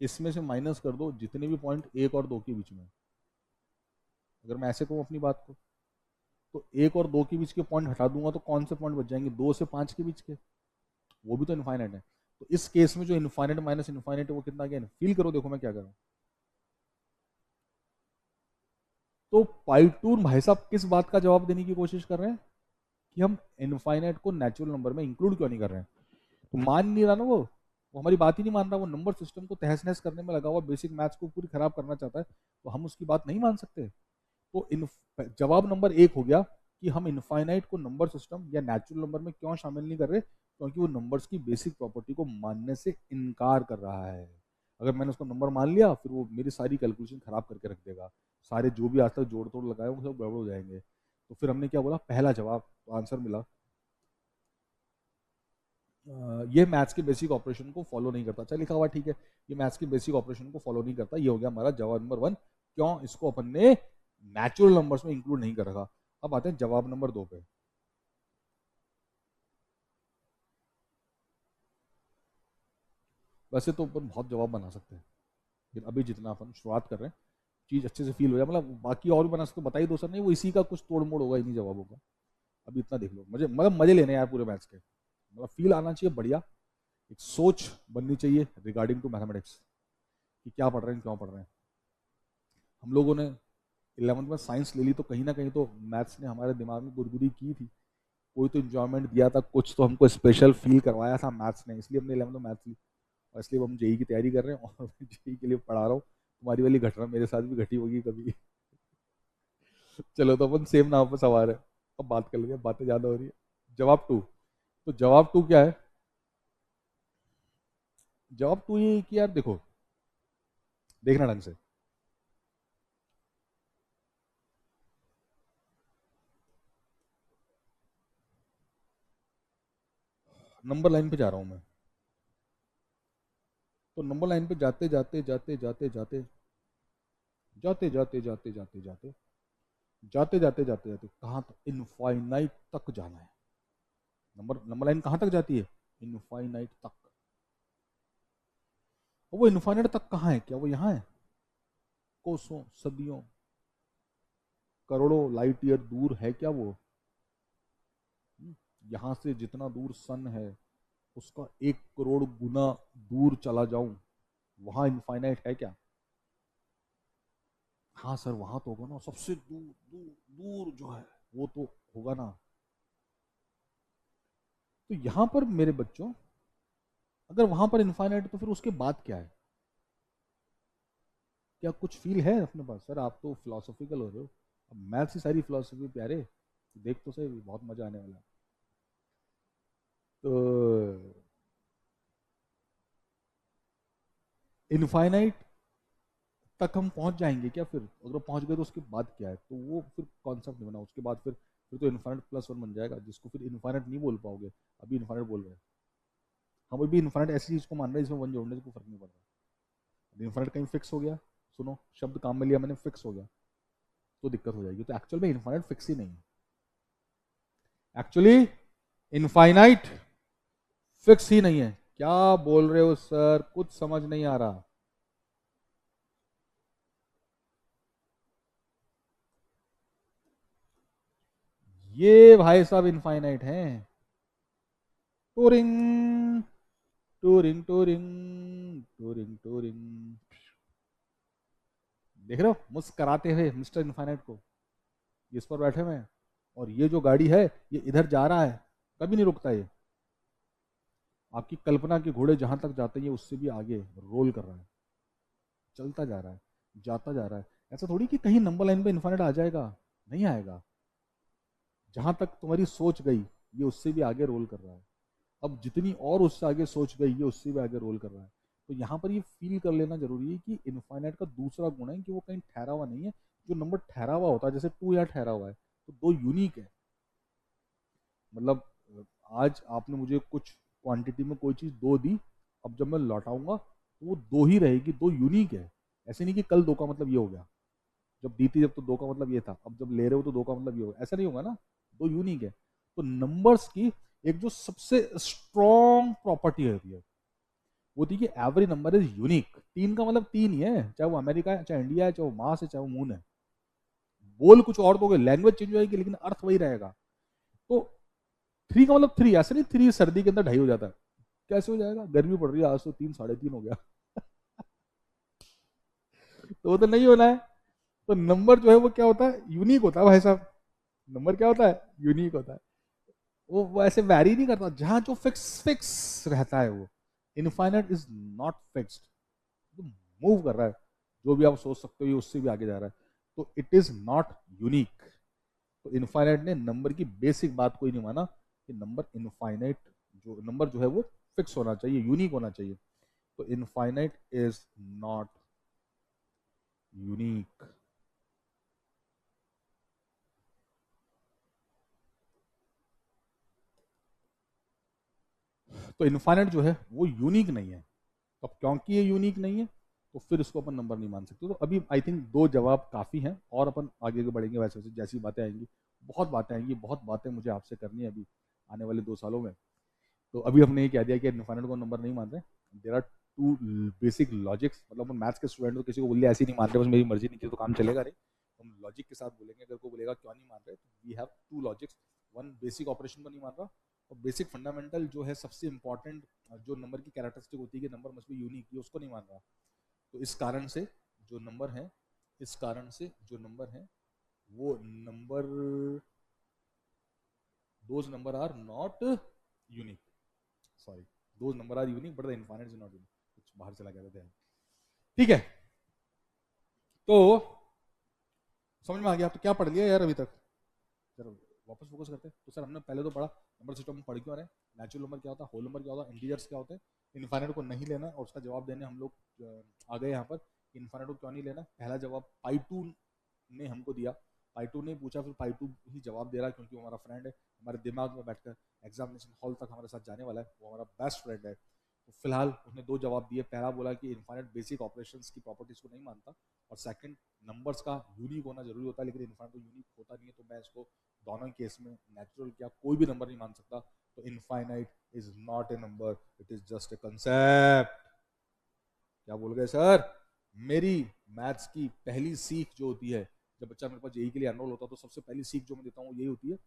इसमें से माइनस कर दो जितने भी पॉइंट एक और दो के बीच में। अगर मैं ऐसे कहूँ अपनी बात को, तो एक और दो के बीच के पॉइंट हटा दूंगा तो कौन से पॉइंट बच जाएंगे? दो से पांच के बीच के, वो भी तो इनफाइनाइट है। तो इस केस में जो इनफाइनाइट माइनस इनफाइनाइट है वो कितना गया? फील करो, देखो मैं क्या कर रहा हूं। तो पाइटूर भाई साहब किस बात का जवाब देने की कोशिश कर रहे हैं कि हम इनफाइनाइट को नेचुरल नंबर में इंक्लूड क्यों नहीं कर रहे हैं? तो मान नहीं रहा ना वो हमारी बात ही नहीं मान रहा। वो नंबर सिस्टम को तहस नहस करने में लगा हुआ, बेसिक मैथ्स को पूरी खराब करना चाहता है, तो हम उसकी बात नहीं मान सकते। तो इन जवाब नंबर एक हो गया कि हम इनफाइनाइट को नंबर सिस्टम या नेचुरल नंबर में क्यों शामिल नहीं कर रहे? क्योंकि वो नंबर्स की बेसिक प्रॉपर्टी को मानने से इनकार कर रहा है। अगर मैंने उसको नंबर मान लिया फिर वो मेरी सारी कैलकुलेशन खराब करके रख देगा, सारे जो भी आज तक जोड़ तोड़ लगाए वो सब गड़बड़ हो जाएंगे। तो फिर हमने क्या बोला? पहला जवाब। तो आंसर मिला ये मैथ्स के बेसिक ऑपरेशन को फॉलो नहीं करता। अच्छा लिखा हुआ ठीक है, ये मैथ्स के बेसिक ऑपरेशन को फॉलो नहीं करता। ये हो गया हमारा जवाब नंबर वन, क्यों इसको अपन ने नेचुरल नंबर्स में इंक्लूड नहीं कर रखा। अब आते हैं जवाब नंबर दो पे। वैसे तो अपन बहुत जवाब बना सकते हैं लेकिन अभी जितना अपन शुरुआत कर रहे हैं चीज़ अच्छे से फील हो जाए, मतलब बाकी और भी बना सकते, बता ही दो सर। नहीं, वो इसी का कुछ तोड़ मोड़ होगा इन्हीं जवाबों का। अभी इतना देख लो, मजे मतलब मजे लेने हैं यार पूरे मैथ्स के, मतलब फील आना चाहिए बढ़िया, एक सोच बननी चाहिए रिगार्डिंग टू मैथमेटिक्स कि क्या पढ़ रहे हैं क्यों पढ़ रहे हैं। हम लोगों ने 11th में साइंस ले ली तो कहीं ना कहीं तो मैथ्स ने हमारे दिमाग में गुदगुदी की थी, कोई तो इंजॉयमेंट दिया था, कुछ तो हमको स्पेशल फील करवाया था मैथ्स ने, इसलिए हमने 11th में मैथ्स ली। और इसलिए हम जेई की तैयारी कर रहे हैं और जेई के लिए पढ़ा रहा हूँ। तुम्हारी वाली घटना मेरे साथ भी घटी होगी कभी। चलो तो अपन सेम नाव पर सवार है। अब बात कर लेंगे, बातें ज्यादा हो रही है। जवाब टू। तो जवाब टू क्या है? जवाब टू ये कि यार देखो, देखना ढंग से। नंबर लाइन पे जा रहा हूं मैं, तो नंबर लाइन पे जाते जाते जाते जाते जाते जाते जाते जाते जाते जाते जाते जाते जाते जाते कहाँ तक? इनफाइनाइट तक जाना है। नंबर नंबर लाइन कहाँ तक जाती है? इनफाइनाइट तक। और वो इनफाइनाइट तक कहाँ है? क्या वो यहाँ है? कोसों, सदियों, करोड़ों लाइट ईयर दूर है क्या वो? यहाँ से जितना दूर सन है उसका 1 करोड़ गुना दूर चला जाऊं, वहां इनफाइनाइट है क्या? हाँ सर वहां तो होगा ना, सबसे दूर दूर दूर जो है वो तो होगा ना। तो यहां पर मेरे बच्चों, अगर वहां पर इनफाइनाइट है तो फिर उसके बाद क्या है? क्या कुछ फील है अपने पास? सर आप तो फिलोसॉफिकल हो रहे हो, अब मैथ्स की सारी फिलोसफी प्यारे, देख तो सही, बहुत मजा आने वाला है। तो इनफाइनाइट तक हम पहुंच जाएंगे क्या? फिर अगर पहुंच गए तो उसके बाद क्या है? तो वो फिर कॉन्सेप्ट नहीं बना उसके बाद। फिर तो इन्फाइनाइट प्लस वन बन जाएगा, जिसको फिर इन्फाइनाइट नहीं बोल पाओगे। अभी इन्फाइनाइट बोल रहे हैं हम, अभी इन्फाइनाइट ऐसी चीज को मान रहे हैं जिसमें वन जोड़ने से कोई फर्क नहीं पड़ रहा। इन्फाइनाइट कहीं फिक्स हो गया, सुनो शब्द काम में लिया मैंने, फिक्स हो गया तो दिक्कत हो जाएगी। तो एक्चुअल में इन्फाइनाइट फिक्स ही नहीं है। एक्चुअली इनफाइनाइट फिक्स ही नहीं है। क्या बोल रहे हो सर? कुछ समझ नहीं आ रहा। ये भाई साहब इनफाइनाइट हैं। Touring touring touring touring touring. देख रहे हो मुस्कराते हुए मिस्टर इनफाइनाइट को, ये इस पर बैठे हुए हैं। और ये जो गाड़ी है ये इधर जा रहा है, कभी नहीं रुकता ये। आपकी कल्पना के घोड़े जहां तक जाते हैं ये उससे भी आगे रोल कर रहा है, चलता जा रहा है, जाता जा रहा है। ऐसा थोड़ी कि कहीं नंबर लाइन पे इन्फाइनाइट आ जाएगा, नहीं आएगा। जहां तक तुम्हारी सोच गई ये उससे भी आगे रोल कर रहा है। अब जितनी और उससे आगे सोच गई ये उससे भी आगे रोल कर रहा है। तो यहाँ पर ये फील कर लेना जरूरी है कि इनफाइनाइट का दूसरा गुण है कि वो कहीं ठहरा हुआ नहीं है। जो नंबर ठहरा हुआ होता है, जैसे टू यहाँ ठहरा हुआ है, तो दो यूनिक है। मतलब आज आपने मुझे कुछ क्वांटिटी में कोई चीज़ दो दी, अब जब मैं लौटाऊंगा तो वो दो ही रहेगी, दो यूनिक है। ऐसे नहीं कि कल दो का मतलब ये हो गया, जब दी थी जब तो दो का मतलब ये था, अब जब ले रहे हो तो दो का मतलब ये होगा, ऐसा नहीं होगा ना। दो यूनिक है। तो नंबर्स की एक जो सबसे स्ट्रॉन्ग प्रॉपर्टी होती है वो थी कि एवरी नंबर इज यूनिक। तीन का मतलब तीन ही है, चाहे वो अमेरिका है, चाहे इंडिया है, चाहे वो मार्स है, चाहे वो मून है। बोल कुछ और दोगे, लैंग्वेज चेंज हो जाएगी लेकिन अर्थ वही रहेगा। तो थ्री का मतलब थ्री, ऐसे नहीं थ्री सर्दी के अंदर ढाई हो जाता है। कैसे हो जाएगा? गर्मी पड़ रही है आज तो तीन साढ़े तीन हो गया। तो वो तो नहीं होना है। तो नंबर जो है वो क्या होता है? यूनिक होता है भाई साहब। नंबर क्या होता है? यूनिक होता है। वो ऐसे वैरी नहीं करता, जहां जो फिक्स फिक्स रहता है वो। इनफाइनाइट इज नॉट फिक्स्ड, तो मूव कर रहा है। जो भी आप सोच सकते हो ये उससे भी आगे जा रहा है। तो इट इज नॉट यूनिक। तो इनफाइनाइट ने नंबर की बेसिक बात कोई नहीं माना कि नंबर इनफाइनाइट, जो नंबर जो है वो फिक्स होना चाहिए, यूनिक होना चाहिए। तो इनफाइनाइट इज नॉट यूनिक। तो इनफाइनाइट जो है वो यूनिक नहीं है। तो क्योंकि ये यूनिक नहीं है तो फिर इसको अपन नंबर नहीं मान सकते। तो अभी आई थिंक दो जवाब काफ़ी हैं, और अपन आगे आगे बढ़ेंगे वैसे वैसे जैसी बातें आएंगी। बहुत बातें आएंगी, बहुत बातें मुझे आपसे करनी है अभी आने वाले 2 सालों में। तो अभी हमने ये कह दिया कि इनफाइनाइट को नंबर नहीं मान रहे। There are two basic logics, मतलब अपन मैथ्स के स्टूडेंट तो किसी को बोल दिया ऐसे ही नहीं मान रहे बस मेरी मर्जी नहीं की तो काम चलेगा नहीं। हम लॉजिक के साथ बोलेंगे। अगर कोई बोलेगा क्यों नहीं मान रहे, तो we have two logics. One, basic operation को नहीं मान रहा, और बेसिक फंडामेंटल जो है सबसे इंपॉर्टेंट जो नंबर की कैरेक्टरिस्टिक होती है कि नंबर मस्ट बी यूनिक, ये उसको नहीं मान रहा। तो इस कारण से जो नंबर है, इस कारण से जो नंबर है वो number, those number are not unique. Sorry, those number are unique but the infinite is not unique. कुछ बाहर चला गया था। ठीक है, तो समझ में आ गया? तो क्या पढ़ लिया यार अभी तक? जरा वापस फोकस करते हैं। तो सर हमने पहले तो पढ़ा नंबर सिस्टम पढ़ क्यों रहे, नेचुरल नंबर क्या होता है, होल नंबर क्या होता है, इंटीजर्स क्या होते हैं, इनफाइनाइट को नहीं लेना और उसका जवाब देने हम लोग आ गए यहाँ पर। इनफाइनाइट को क्यों नहीं लेना? पहला जवाब पाई टू ने हमको दिया। पाई टू ने पूछा, फिर पाई टू ही जवाब दे रहा है क्योंकि वो हमारा फ्रेंड है, हमारे दिमाग में बैठकर एग्जामिनेशन हॉल तक हमारे साथ जाने वाला है, वो हमारा बेस्ट फ्रेंड है। तो फिलहाल उसने दो जवाब दिए। पहला बोला कि इनफाइनाइट बेसिक ऑपरेशंस की प्रॉपर्टीज को नहीं मानता, और सेकंड, नंबर्स का यूनिक होना जरूरी होता है लेकिन इनफाइनाइट तो यूनिक होता नहीं है। तो मैं इसको दोनों केस में, नेचुरल क्या कोई भी नंबर नहीं मान सकता। तो infinite is not a number, it is just a concept. क्या बोल गए सर? मेरी मैथ्स की पहली सीख जो होती है, जब बच्चा मेरे पास जेई के लिए एनरोल होता है तो सबसे पहली सीख जो मैं देता हूँ यही होती है,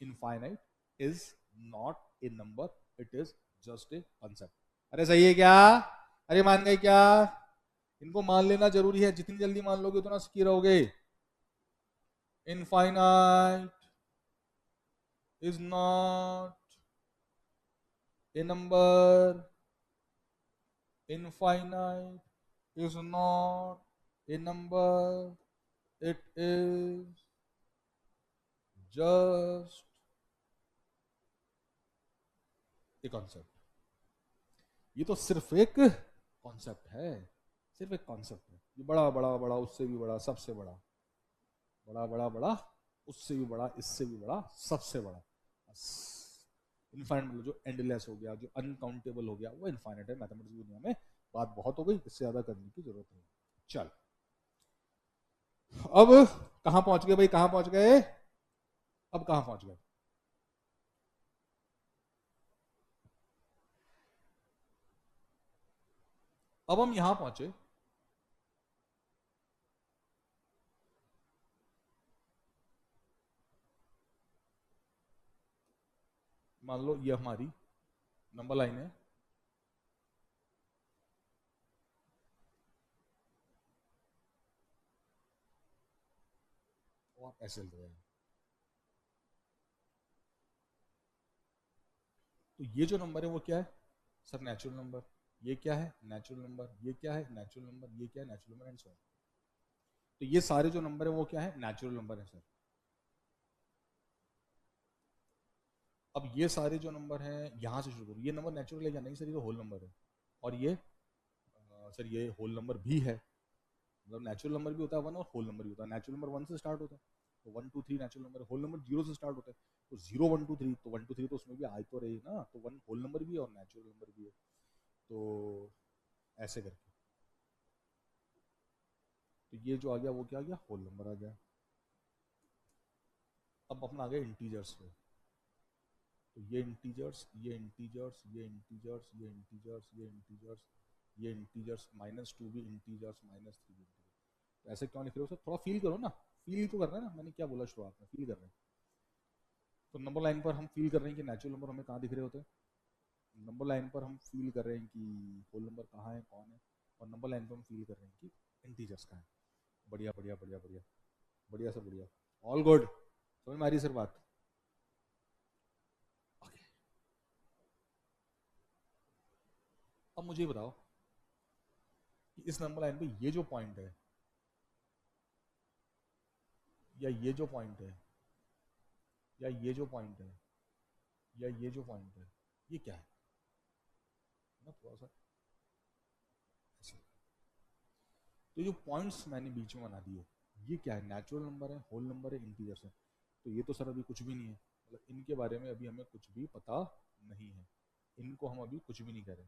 infinite is not a number, it is just a concept. अरे सही है क्या? अरे मान गए क्या? इनको मान लेना जरूरी है, जितनी जल्दी मान लोगे उतना सिक्की रहोगे। Infinite is not a number. Infinite is not a number. It is just a concept, ये तो सिर्फ एक कॉन्सेप्ट है, सिर्फ एक कॉन्सेप्ट है। ये बड़ा बड़ा बड़ा, उससे भी बड़ा, सबसे बड़ा, बड़ा बड़ा बड़ा, उससे भी बड़ा, इससे भी बड़ा, सबसे बड़ा, बस। इनफाइनाइट मतलब जो एंडलेस हो गया, जो अनकाउंटेबल हो गया, वो इनफाइनाइट है। मैथमेटिक्स की दुनिया में बात बहुत हो गई, इससे ज्यादा करने की जरूरत नहीं। चल, अब कहां पहुंच गए भाई, कहां पहुंच गए, अब कहां पहुंच गए? अब हम यहां पहुंचे, मान लो ये हमारी नंबर लाइन है, और ऐसे चल रहे हैं। तो ये जो नंबर है वो क्या है सर? Natural number. ये क्या है? Natural number. ये क्या है? Natural number. ये क्या है? Natural number, and so on. तो ये सारे जो नंबर है वो क्या है? नेचुरल नंबर है सर। अब ये सारे जो नंबर हैं, यहां से शुरू करो। ये नंबर नेचुरल है या नहीं सर? ये तो होल नंबर है। और ये सर ये होल नंबर भी है। मतलब नेचुरल नंबर भी होता है वन, और होल नंबर भी होता है। नेचुरल नंबर वन से स्टार्ट होता है, तो one two three natural number है। होल नंबर जीरो से स्टार्ट होता है, तो जीरो वन टू थ्री, तो वन टू थ्री तो उसमें भी आ तो रही ना, तो वन होल नंबर भी है और नेचुरल नंबर भी है। तो ऐसे करके, तो ये जो आ गया वो क्या आ गया? होल नंबर आ गया। अब अपना आ गया इंटीजर्स पे। तो ये इंटीजर्स, ये इंटीजर्स, ये इंटीजर्स, ये इंटीजर्स, ये इंटीजर्स, ये इंटीजर्स, माइनस टू भी इंटीजर्स, माइनस थ्री भी इंटीजर्स। तो ऐसे क्यों लिख रहे हो सर? थोड़ा फील करो ना, फील तो करना है ना, मैंने क्या बोला शुरुआत में, फील कर रहे हैं। तो नंबर लाइन पर हम फील कर रहे हैं कि नेचुरल नंबर हमें कहाँ दिख रहे होते हैं। नंबर लाइन पर हम फील कर रहे हैं कि होल नंबर कहाँ है, कौन है। और नंबर लाइन पर हम फील कर रहे हैं कि इंटीजर्स कहाँ है। बढ़िया बढ़िया बढ़िया बढ़िया, बढ़िया से बढ़िया, ऑल गुड। समझ में आ रही सर बात? Okay. अब मुझे बताओ कि इस नंबर लाइन पे ये जो पॉइंट है, या ये जो पॉइंट है, या ये जो पॉइंट है, या ये जो पॉइंट है, ये क्या है ना? थोड़ा सा ऐसे। तो जो पॉइंट्स मैंने बीच में बना दिए, ये क्या है? नेचुरल नंबर है, होल नंबर है, इंटीजर्स है। तो ये तो सर अभी कुछ भी नहीं है, मतलब इनके बारे में अभी हमें कुछ भी पता नहीं है, इनको हम अभी कुछ भी नहीं कह रहे।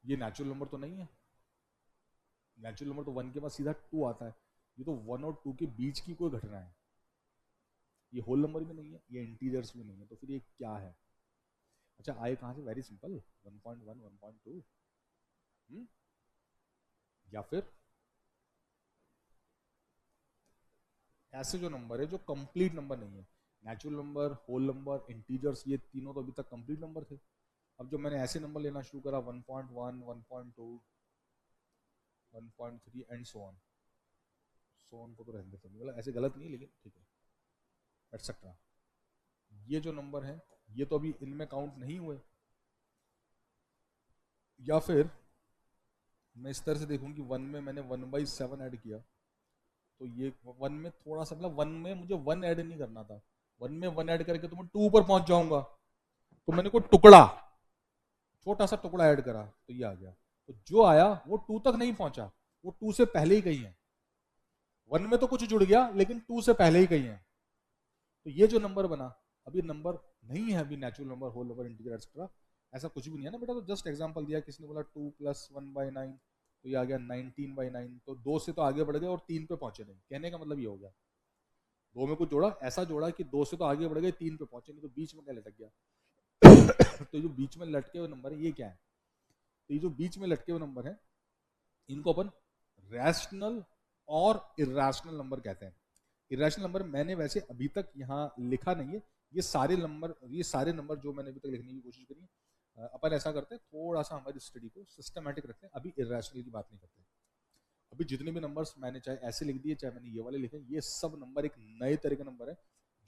ये नेचुरल नंबर तो नहीं है, नेचुरल नंबर तो वन के बाद सीधा टू आता है। ये तो वन और टू के बीच की कोई घटना है। ये होल नंबर भी नहीं है, ये इंटीजर्स भी नहीं है, तो फिर ये क्या है? अच्छा, आए कहाँ से? वेरी सिंपल, 1.1, 1.2, या फिर ऐसे जो नंबर है जो कंप्लीट नंबर नहीं है। Natural number, whole number, integers, ये तीनों तो अभी तक कंप्लीट नंबर थे। अब जब मैंने ऐसे नंबर लेना शुरू करा, 1.1, 1.2, 1.3 and so on, so on को तो रहने देते, मतलब ऐसे गलत नहीं, लेकिन ठीक है, एटसेट्रा। ये जो नंबर है ये तो अभी इनमें काउंट नहीं हुए। या फिर मैं इस तरह से देखूं कि वन में मैंने 1/7 ऐड किया, तो ये वन में थोड़ा सा, मतलब वन में मुझे वन ऐड नहीं करना था, वन में वन ऐड करके तो मैं टू पर पहुंच जाऊंगा। तो मैंने कोई टुकड़ा, छोटा सा टुकड़ा ऐड करा, तो ये आ गया। तो जो आया वो टू तक नहीं पहुंचा, वो टू से पहले ही कहीं है। वन में तो कुछ जुड़ गया, लेकिन टू से पहले ही कहीं है। तो ये जो नंबर बना, अभी नंबर नहीं है, अभी natural number, whole number, integer etcetera, ऐसा कुछ भी नहीं है ना बेटा। तो जस्ट एग्जांपल दिया, किसने बोला 2 + 1/9, तो ये आ गया 19/9। तो दो से तो आगे बढ़ गए और तीन पे पहुंचे नहीं, कहने का मतलब ये हो गया, दो में कुछ जोड़ा, ऐसा जोड़ा कि दो से तो आगे बढ़ गए, तीन पे पहुंचे नहीं, तो बीच में क्या लटक गया? तो जो बीच में लटके हुए नंबर है ये क्या है? तो ये जो बीच में लटके हुए नंबर है, इनको अपन रैशनल और इरेशनल नंबर कहते हैं। इरेशनल नंबर मैंने वैसे अभी तक यहाँ लिखा नहीं है। ये सारे नंबर जो मैंने अभी तक लिखने की कोशिश करी है, अपन ऐसा करते हैं, थोड़ा सा हमारी स्टडी को सिस्टमैटिक रखते हैं, अभी इरेशनल की बात नहीं करते। अभी जितने भी नंबर्स मैंने चाहे ऐसे लिख दिए, चाहे मैंने ये वाले लिखे, ये सब नंबर एक नए तरह के नंबर है,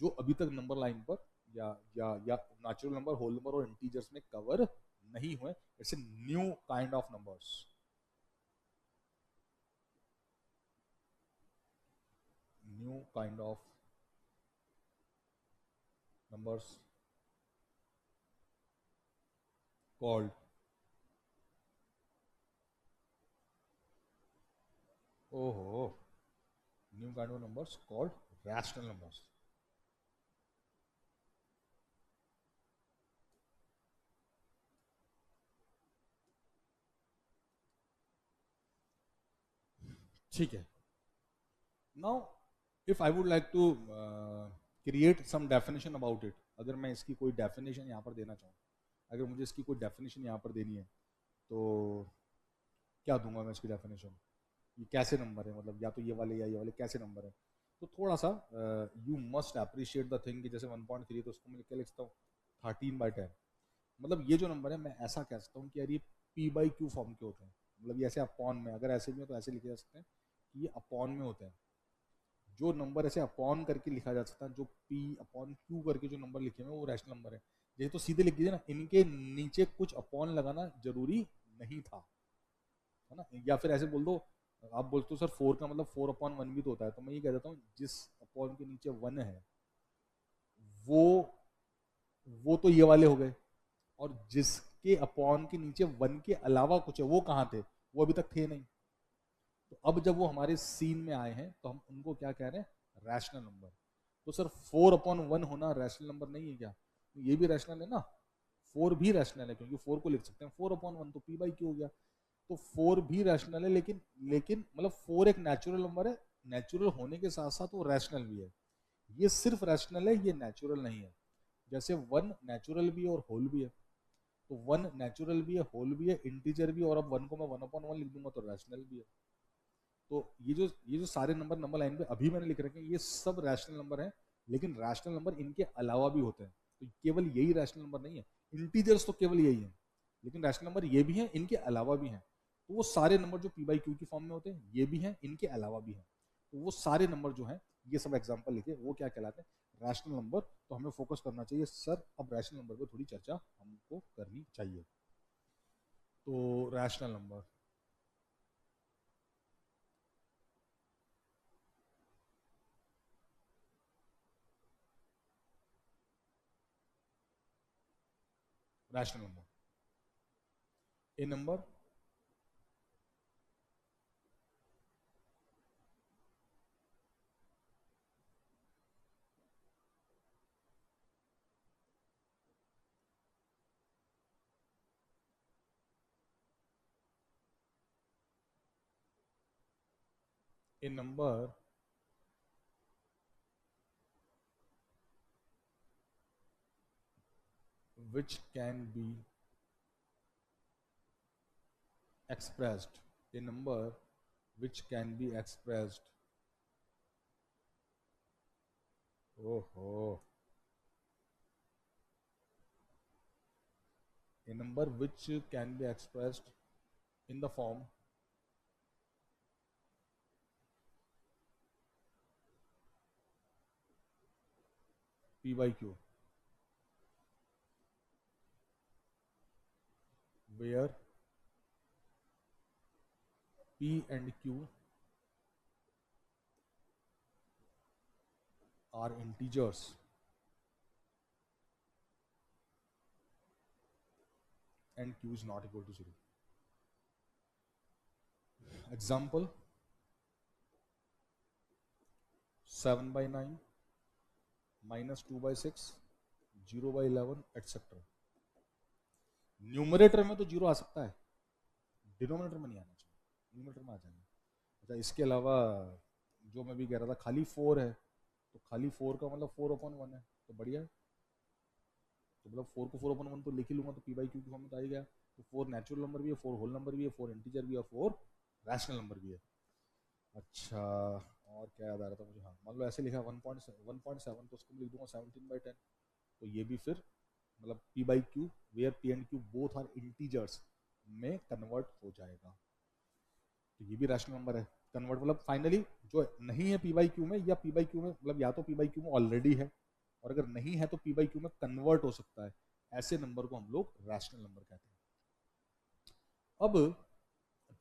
जो अभी तक नंबर लाइन पर या नेचुरल नंबर, होल नंबर और इंटीजर्स में कवर नहीं हुए। It's a new kind of new kind of numbers called oh new kind of numbers called rational numbers. ठीक है. Now if I would like to create some definition about it, अगर मैं इसकी कोई definition यहाँ पर देना चाहूँ, अगर मुझे इसकी कोई definition यहाँ पर देनी है तो क्या दूंगा मैं इसकी definition? ये कैसे नंबर है, मतलब या तो ये वाले या ये वाले कैसे नंबर है. तो थोड़ा सा you must appreciate the thing कि जैसे 1.3 तो उसको मैं क्या लिखता हूँ 13/10. मतलब ये जो नंबर है मैं ऐसा कह सकता हूँ कि यार ये p/q फॉर्म के होते हैं. मतलब ये ऐसे अपॉन में, अगर ऐसे भी हो तो ऐसे लिखे जा सकते हैं कि ये अपॉन में होते हैं. जो नंबर ऐसे अपॉन करके लिखा जा सकता है, जो p/q करके जो नंबर लिखे हुए वो रैशनल नंबर है. ये तो सीधे लिख दीजिए ना, इनके नीचे कुछ अपॉन लगाना जरूरी नहीं था, है ना. या फिर ऐसे बोल दो, आप बोलते हो सर 4 का मतलब 4/1 भी तो होता है, तो मैं ये कह देता हूँ जिस अपॉन के नीचे 1 है वो तो ये वाले हो गए, और जिसके अपॉन के नीचे 1 के अलावा कुछ है वो कहाँ थे, वो अभी तक थे नहीं. तो अब जब वो हमारे सीन में आए हैं तो हम उनको क्या कह रहे हैं, रैशनल नंबर. तो सर 4/1 होना रैशनल नंबर नहीं है क्या? तो ये भी रैशनल है ना, 4 भी रैशनल है, क्योंकि 4 को लिख सकते हैं 4/1 तो p/q हो गया. तो 4 भी रैशनल है, लेकिन लेकिन मतलब 4 एक नेचुरल नंबर है. नेचुरल होने के साथ साथ वो रैशनल भी है. ये सिर्फ रैशनल है, ये नेचुरल नहीं है. जैसे 1 नेचुरल भी है और होल भी है, तो 1 नेचुरल भी है, होल भी है, इंटीजर भी है, और अब 1 को मैं 1/1 लिख दूंगा तो रैशनल भी है. तो ये जो सारे नंबर नंबर लाइन पे अभी मैंने लिख रखे हैं ये सब रैशनल नंबर हैं, लेकिन रैशनल नंबर इनके अलावा भी होते हैं. तो केवल यही रैशनल नंबर नहीं है. इंटीजर्स तो केवल यही है, लेकिन रैशनल नंबर ये भी हैं, इनके अलावा भी हैं. तो वो सारे नंबर जो p/q की फॉर्म में होते हैं ये भी हैं, इनके अलावा भी हैं. तो वो सारे नंबर जो हैं, ये सब एग्जाम्पल लिखे, वो क्या कहलाते हैं, रैशनल नंबर. तो हमें फोकस करना चाहिए सर, अब रैशनल नंबर पर थोड़ी चर्चा हमको करनी चाहिए. तो rational number, rational number, A number a number which can be expressed, a number which can be expressed, oh, a number which can be expressed in the form p/q, where p and q are integers and q is not equal to 0. Example, 7/9 minus 2/6, 0/11 etc. Numerator में तो 0 आ सकता है, डिनोमिनेटर में नहीं आना चाहिए, न्यूमरेटर में आ जाएगा. अच्छा, इसके अलावा जो मैं भी कह रहा था, खाली 4 है, तो खाली 4 का मतलब 4/1 है, तो बढ़िया है. तो मतलब 4 को 4/1 तो लिख ही लूंगा, तो p/q की फॉर्म में तो आ ही गया. तो 4 नेचुरल नंबर भी है, 4 होल नंबर भी है, 4 इंटीजर भी है, और 4 रैशनल नंबर भी है. अच्छा, और क्या याद आ रहा था मुझे, हाँ, मान लो ऐसे लिखा 1.7 तो उसको लिख दूंगा 17/10. तो ये भी फिर मतलब p/q where p and q both are integers में कन्वर्ट हो जाएगा. तो ये भी रैशनल नंबर है. कन्वर्ट मतलब फाइनली जो नहीं है p/q में, या p/q में मतलब या तो p/q में ऑलरेडी है, और अगर नहीं है तो p/q में कन्वर्ट हो सकता है. ऐसे नंबर को हम लोग रैशनल नंबर कहते हैं. अब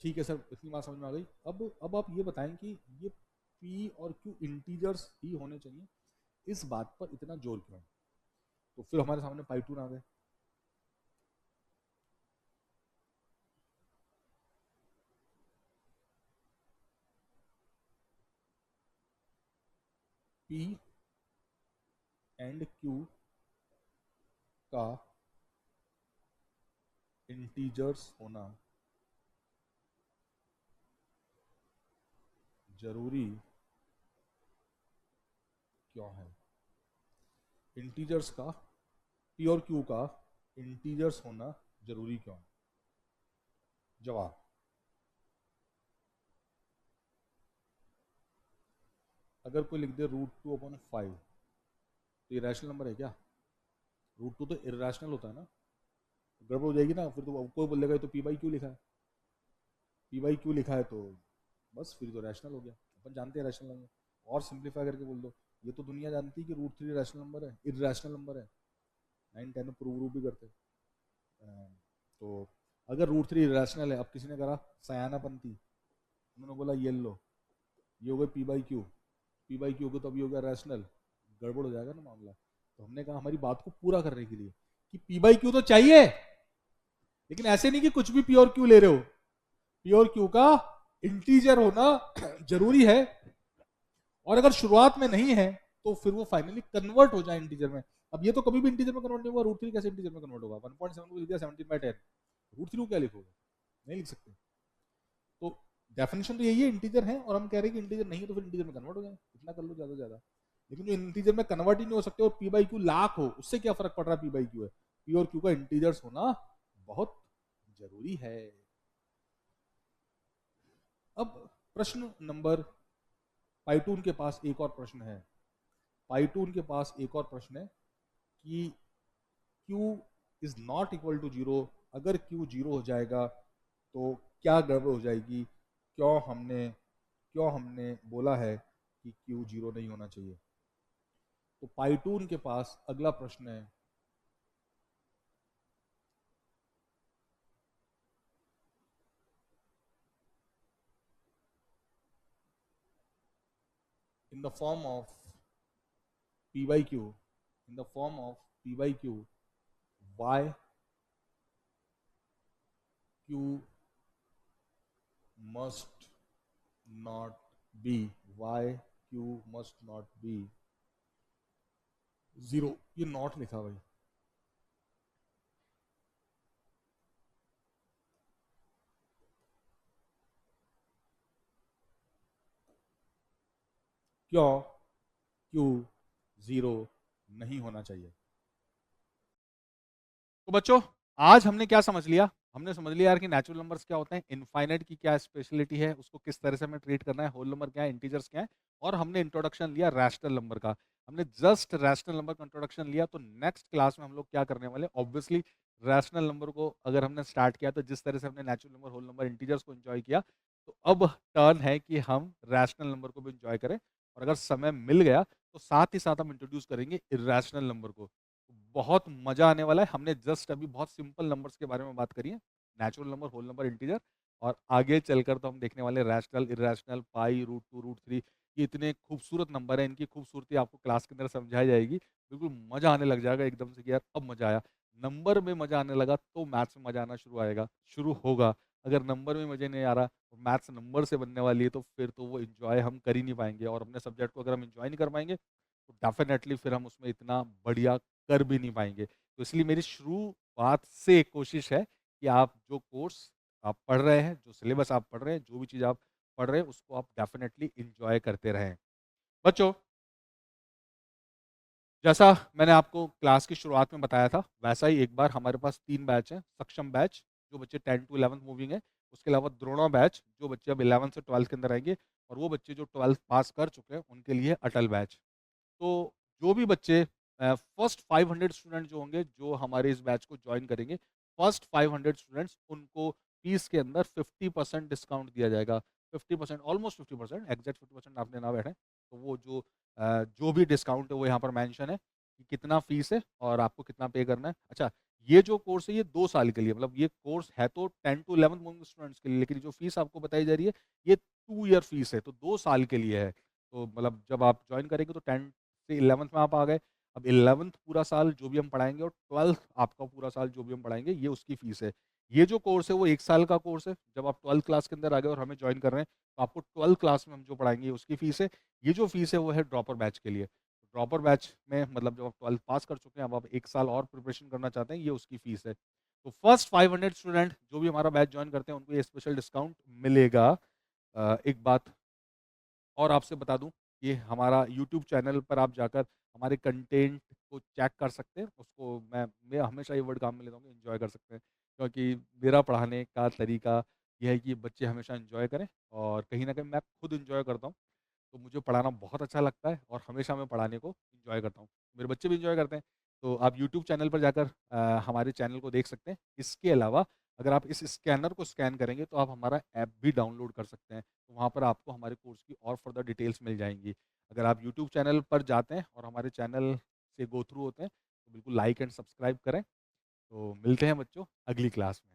ठीक है सर, इतनी बात समझ में आ गई. अब आप ये बताएं कि ये पी और क्यू इंटीजर्स ही होने चाहिए, इस बात पर इतना जोर क्यों है? तो फिर हमारे सामने पाइथून आ गए। पी एंड क्यू का इंटीजर्स होना जरूरी क्यों है? इंटीजर्स का, पी और क्यू का इंटीजर्स होना जरूरी क्यों है? जवाब, अगर कोई लिख दे √2/5 तो ये रैशनल नंबर है क्या? √2 तो इरेशनल होता है ना, गड़बड़ हो जाएगी ना। फिर तो कोई बोलेगा तो पी बाई क्यू लिखा है, पी बाई क्यू लिखा है तो बस फिर तो रैशनल हो गया। अपन जानते हैं रैशनल नंबर। और सिंप्लीफाई करके बोल दो, ये तो दुनिया जानती है कि √3 रैशनल नंबर है, इरेशनल नंबर है। 9-10 में प्रूव भी करते हैं। तो अगर √3 इरेशनल है, अब किसी ने करा सयानापंथी, उन्होंने बोला ये लो, ये हो गया P by Q, P by Q को तो अभी हो गया रैशनल, गड़बड़ हो जाएगा ना मामला। तो हमने कहा हमारी बात को पूरा करने के लिए कि पी बाई क्यू तो चाहिए, लेकिन ऐसे नहीं कि कुछ भी पी और क्यू ले रहे हो, पी और क्यू का इंटीजर होना जरूरी है। और अगर शुरुआत में नहीं है तो फिर वो फाइनली कन्वर्ट हो जाए इंटीजर में। अब ये तो कभी भी इंटीजर में कन्वर्ट नहीं होगा, √3 कैसे इंटीजर में कन्वर्ट होगा? 1.7 को लिख दिया 17/10, √3 को क्या लिखोगे? नहीं लिख सकते। तो डेफिनेशन तो यही है, इंटीजर है, और हम कह रहे हैं कि इंटीजर नहीं है तो फिर इंटीजर में कन्वर्ट हो जाए, इतना कर लो ज्यादा से ज्यादा। लेकिन जो इंटीजर में कन्वर्ट ही नहीं हो सकते और पी बाई क्यू लाख हो, उससे क्या फर्क पड़ रहा है? पी बाई क्यू है, पी और क्यू का इंटीजर्स होना बहुत जरूरी है। अब प्रश्न नंबर, पाइथून के पास एक और प्रश्न है, पाइथून के पास एक और प्रश्न है कि Q is not equal to 0, अगर Q 0 हो जाएगा तो क्या गड़बड़ हो जाएगी? क्यों हमने बोला है कि Q 0 नहीं होना चाहिए? तो पाइथून के पास अगला प्रश्न है, in the form of p by q, in the form of p by q, why q must not be, why q must not be 0? ये नॉट लिखा भाई, क्यों q 0 नहीं होना चाहिए? तो बच्चों, आज हमने क्या समझ लिया? हमने समझ लिया यार कि नेचुरल नंबर्स क्या होते हैं, इनफाइनाइट की क्या स्पेशलिटी है, उसको किस तरह से हमें ट्रीट करना है, होल नंबर क्या है, इंटीजर्स क्या है, और हमने इंट्रोडक्शन लिया रैशनल नंबर का। हमने जस्ट रैशनल नंबर का इंट्रोडक्शन लिया। तो नेक्स्ट क्लास में हम लोग क्या करने वाले, ऑब्वियसली रैशनल नंबर को अगर हमने स्टार्ट किया तो जिस तरह से हमने natural number, whole number, integers को एंजॉय किया, तो अब टर्न है कि हम रैशनल नंबर को भी एंजॉय करें। और अगर समय मिल गया तो साथ ही साथ हम इंट्रोड्यूस करेंगे इरेशनल नंबर को। बहुत मजा आने वाला है। हमने जस्ट अभी बहुत सिंपल नंबर्स के बारे में बात करी है, natural number, whole number, integer. और आगे चलकर तो हम देखने वाले रैशनल, इरेशनल, पाई, √2, √3। ये इतने खूबसूरत नंबर है, इनकी खूबसूरती आपको क्लास के अंदर समझाई जाएगी। बिल्कुल मजा आने लग जाएगा एकदम से कि यार अब मजा आया। नंबर में मजा आने लगा तो मैथ्स में मजा आना शुरू होगा। अगर नंबर में मजे नहीं आ रहा और मैथ्स नंबर से बनने वाली है तो फिर तो वो इंजॉय हम कर ही नहीं पाएंगे। और अपने सब्जेक्ट को अगर हम इंजॉय नहीं कर पाएंगे तो डेफिनेटली फिर हम उसमें इतना बढ़िया कर भी नहीं पाएंगे। तो इसलिए मेरी शुरुआत से कोशिश है कि आप जो कोर्स आप पढ़ रहे हैं, जो सिलेबस आप पढ़ रहे हैं, जो भी चीज़ आप पढ़ रहे हैं, उसको आप डेफिनेटली इंजॉय करते रहें। बच्चों, जैसा मैंने आपको क्लास की शुरुआत में बताया था, वैसा ही एक बार हमारे पास 3 बैच हैं। सक्षम बैच जो बच्चे 10 to 11 मूविंग है, उसके अलावा द्रोणा बैच जो बच्चे अब 11 से 12 के अंदर आएंगे, और वो बच्चे जो 12 पास कर चुके हैं उनके लिए अटल बैच। तो जो भी बच्चे फर्स्ट 500 स्टूडेंट जो होंगे, जो हमारे इस बैच को ज्वाइन करेंगे, फर्स्ट 500 स्टूडेंट्स, उनको फीस के अंदर 50% डिस्काउंट दिया जाएगा। 50%, ऑलमोस्ट 50%, एग्जैक्ट 50% आपने ना बैठे। तो वो जो भी डिस्काउंट है वो यहाँ पर मेंशन है कि कितना फीस है और आपको कितना पे करना है। अच्छा, ये जो कोर्स है ये 2 साल के लिए, मतलब ये कोर्स है तो 10 to 11 स्टूडेंट्स के लिए, लेकिन जो फीस आपको बताई जा रही है ये 2 ईयर फीस है, तो 2 साल के लिए है। तो मतलब जब आप ज्वाइन करेंगे तो 10th से 11th में आप आ गए। अब 11th पूरा साल जो भी हम पढ़ाएँगे और 12th आपका पूरा साल जो भी हम पढ़ाएँगे, ये उसकी फ़ीस है। ये जो कोर्स है वो 1 साल का कोर्स है। जब आप 12th क्लास के अंदर आ गए और हमें जॉइन कर रहे हैं, तो आपको 12th क्लास में हम जो पढ़ाएँगे ये उसकी फ़ीस है। ये जो फ़ीस है वो है ड्रॉपर बैच के लिए। ड्रॉपर बैच में मतलब जब आप 12th पास कर चुके हैं, अब आप 1 साल और प्रिपरेशन करना चाहते हैं, ये उसकी फ़ीस है। तो फर्स्ट 500 स्टूडेंट जो भी हमारा बैच जॉइन करते हैं, उनको ये स्पेशल डिस्काउंट मिलेगा। एक बात और आपसे बता दूँ, ये हमारा यूट्यूब चैनल पर आप जाकर हमारे कंटेंट को चेक कर सकते हैं। उसको मैं हमेशा ये वर्ड काम में लेता हूँ कि एन्जॉय कर सकते हैं। क्योंकि मेरा पढ़ाने का तरीका ये है कि बच्चे हमेशा एन्जॉय करें और कहीं न कहीं मैं खुद एन्जॉय करता हूँ। तो मुझे पढ़ाना बहुत अच्छा लगता है और हमेशा मैं पढ़ाने को एन्जॉय करता हूँ। मेरे बच्चे भी एन्जॉय करते हैं। तो आप यूट्यूब चैनल पर जाकर हमारे चैनल को देख सकते हैं। इसके अलावा अगर आप इस स्कैनर को स्कैन करेंगे तो आप हमारा ऐप भी डाउनलोड कर सकते हैं। तो वहाँ पर आपको हमारे कोर्स की और फर्दर डिटेल्स मिल जाएँगी। अगर आप यूट्यूब चैनल पर जाते हैं और हमारे चैनल से गो थ्रू होते हैं, तो बिल्कुल लाइक एंड सब्सक्राइब करें। तो मिलते हैं बच्चों अगली क्लास में।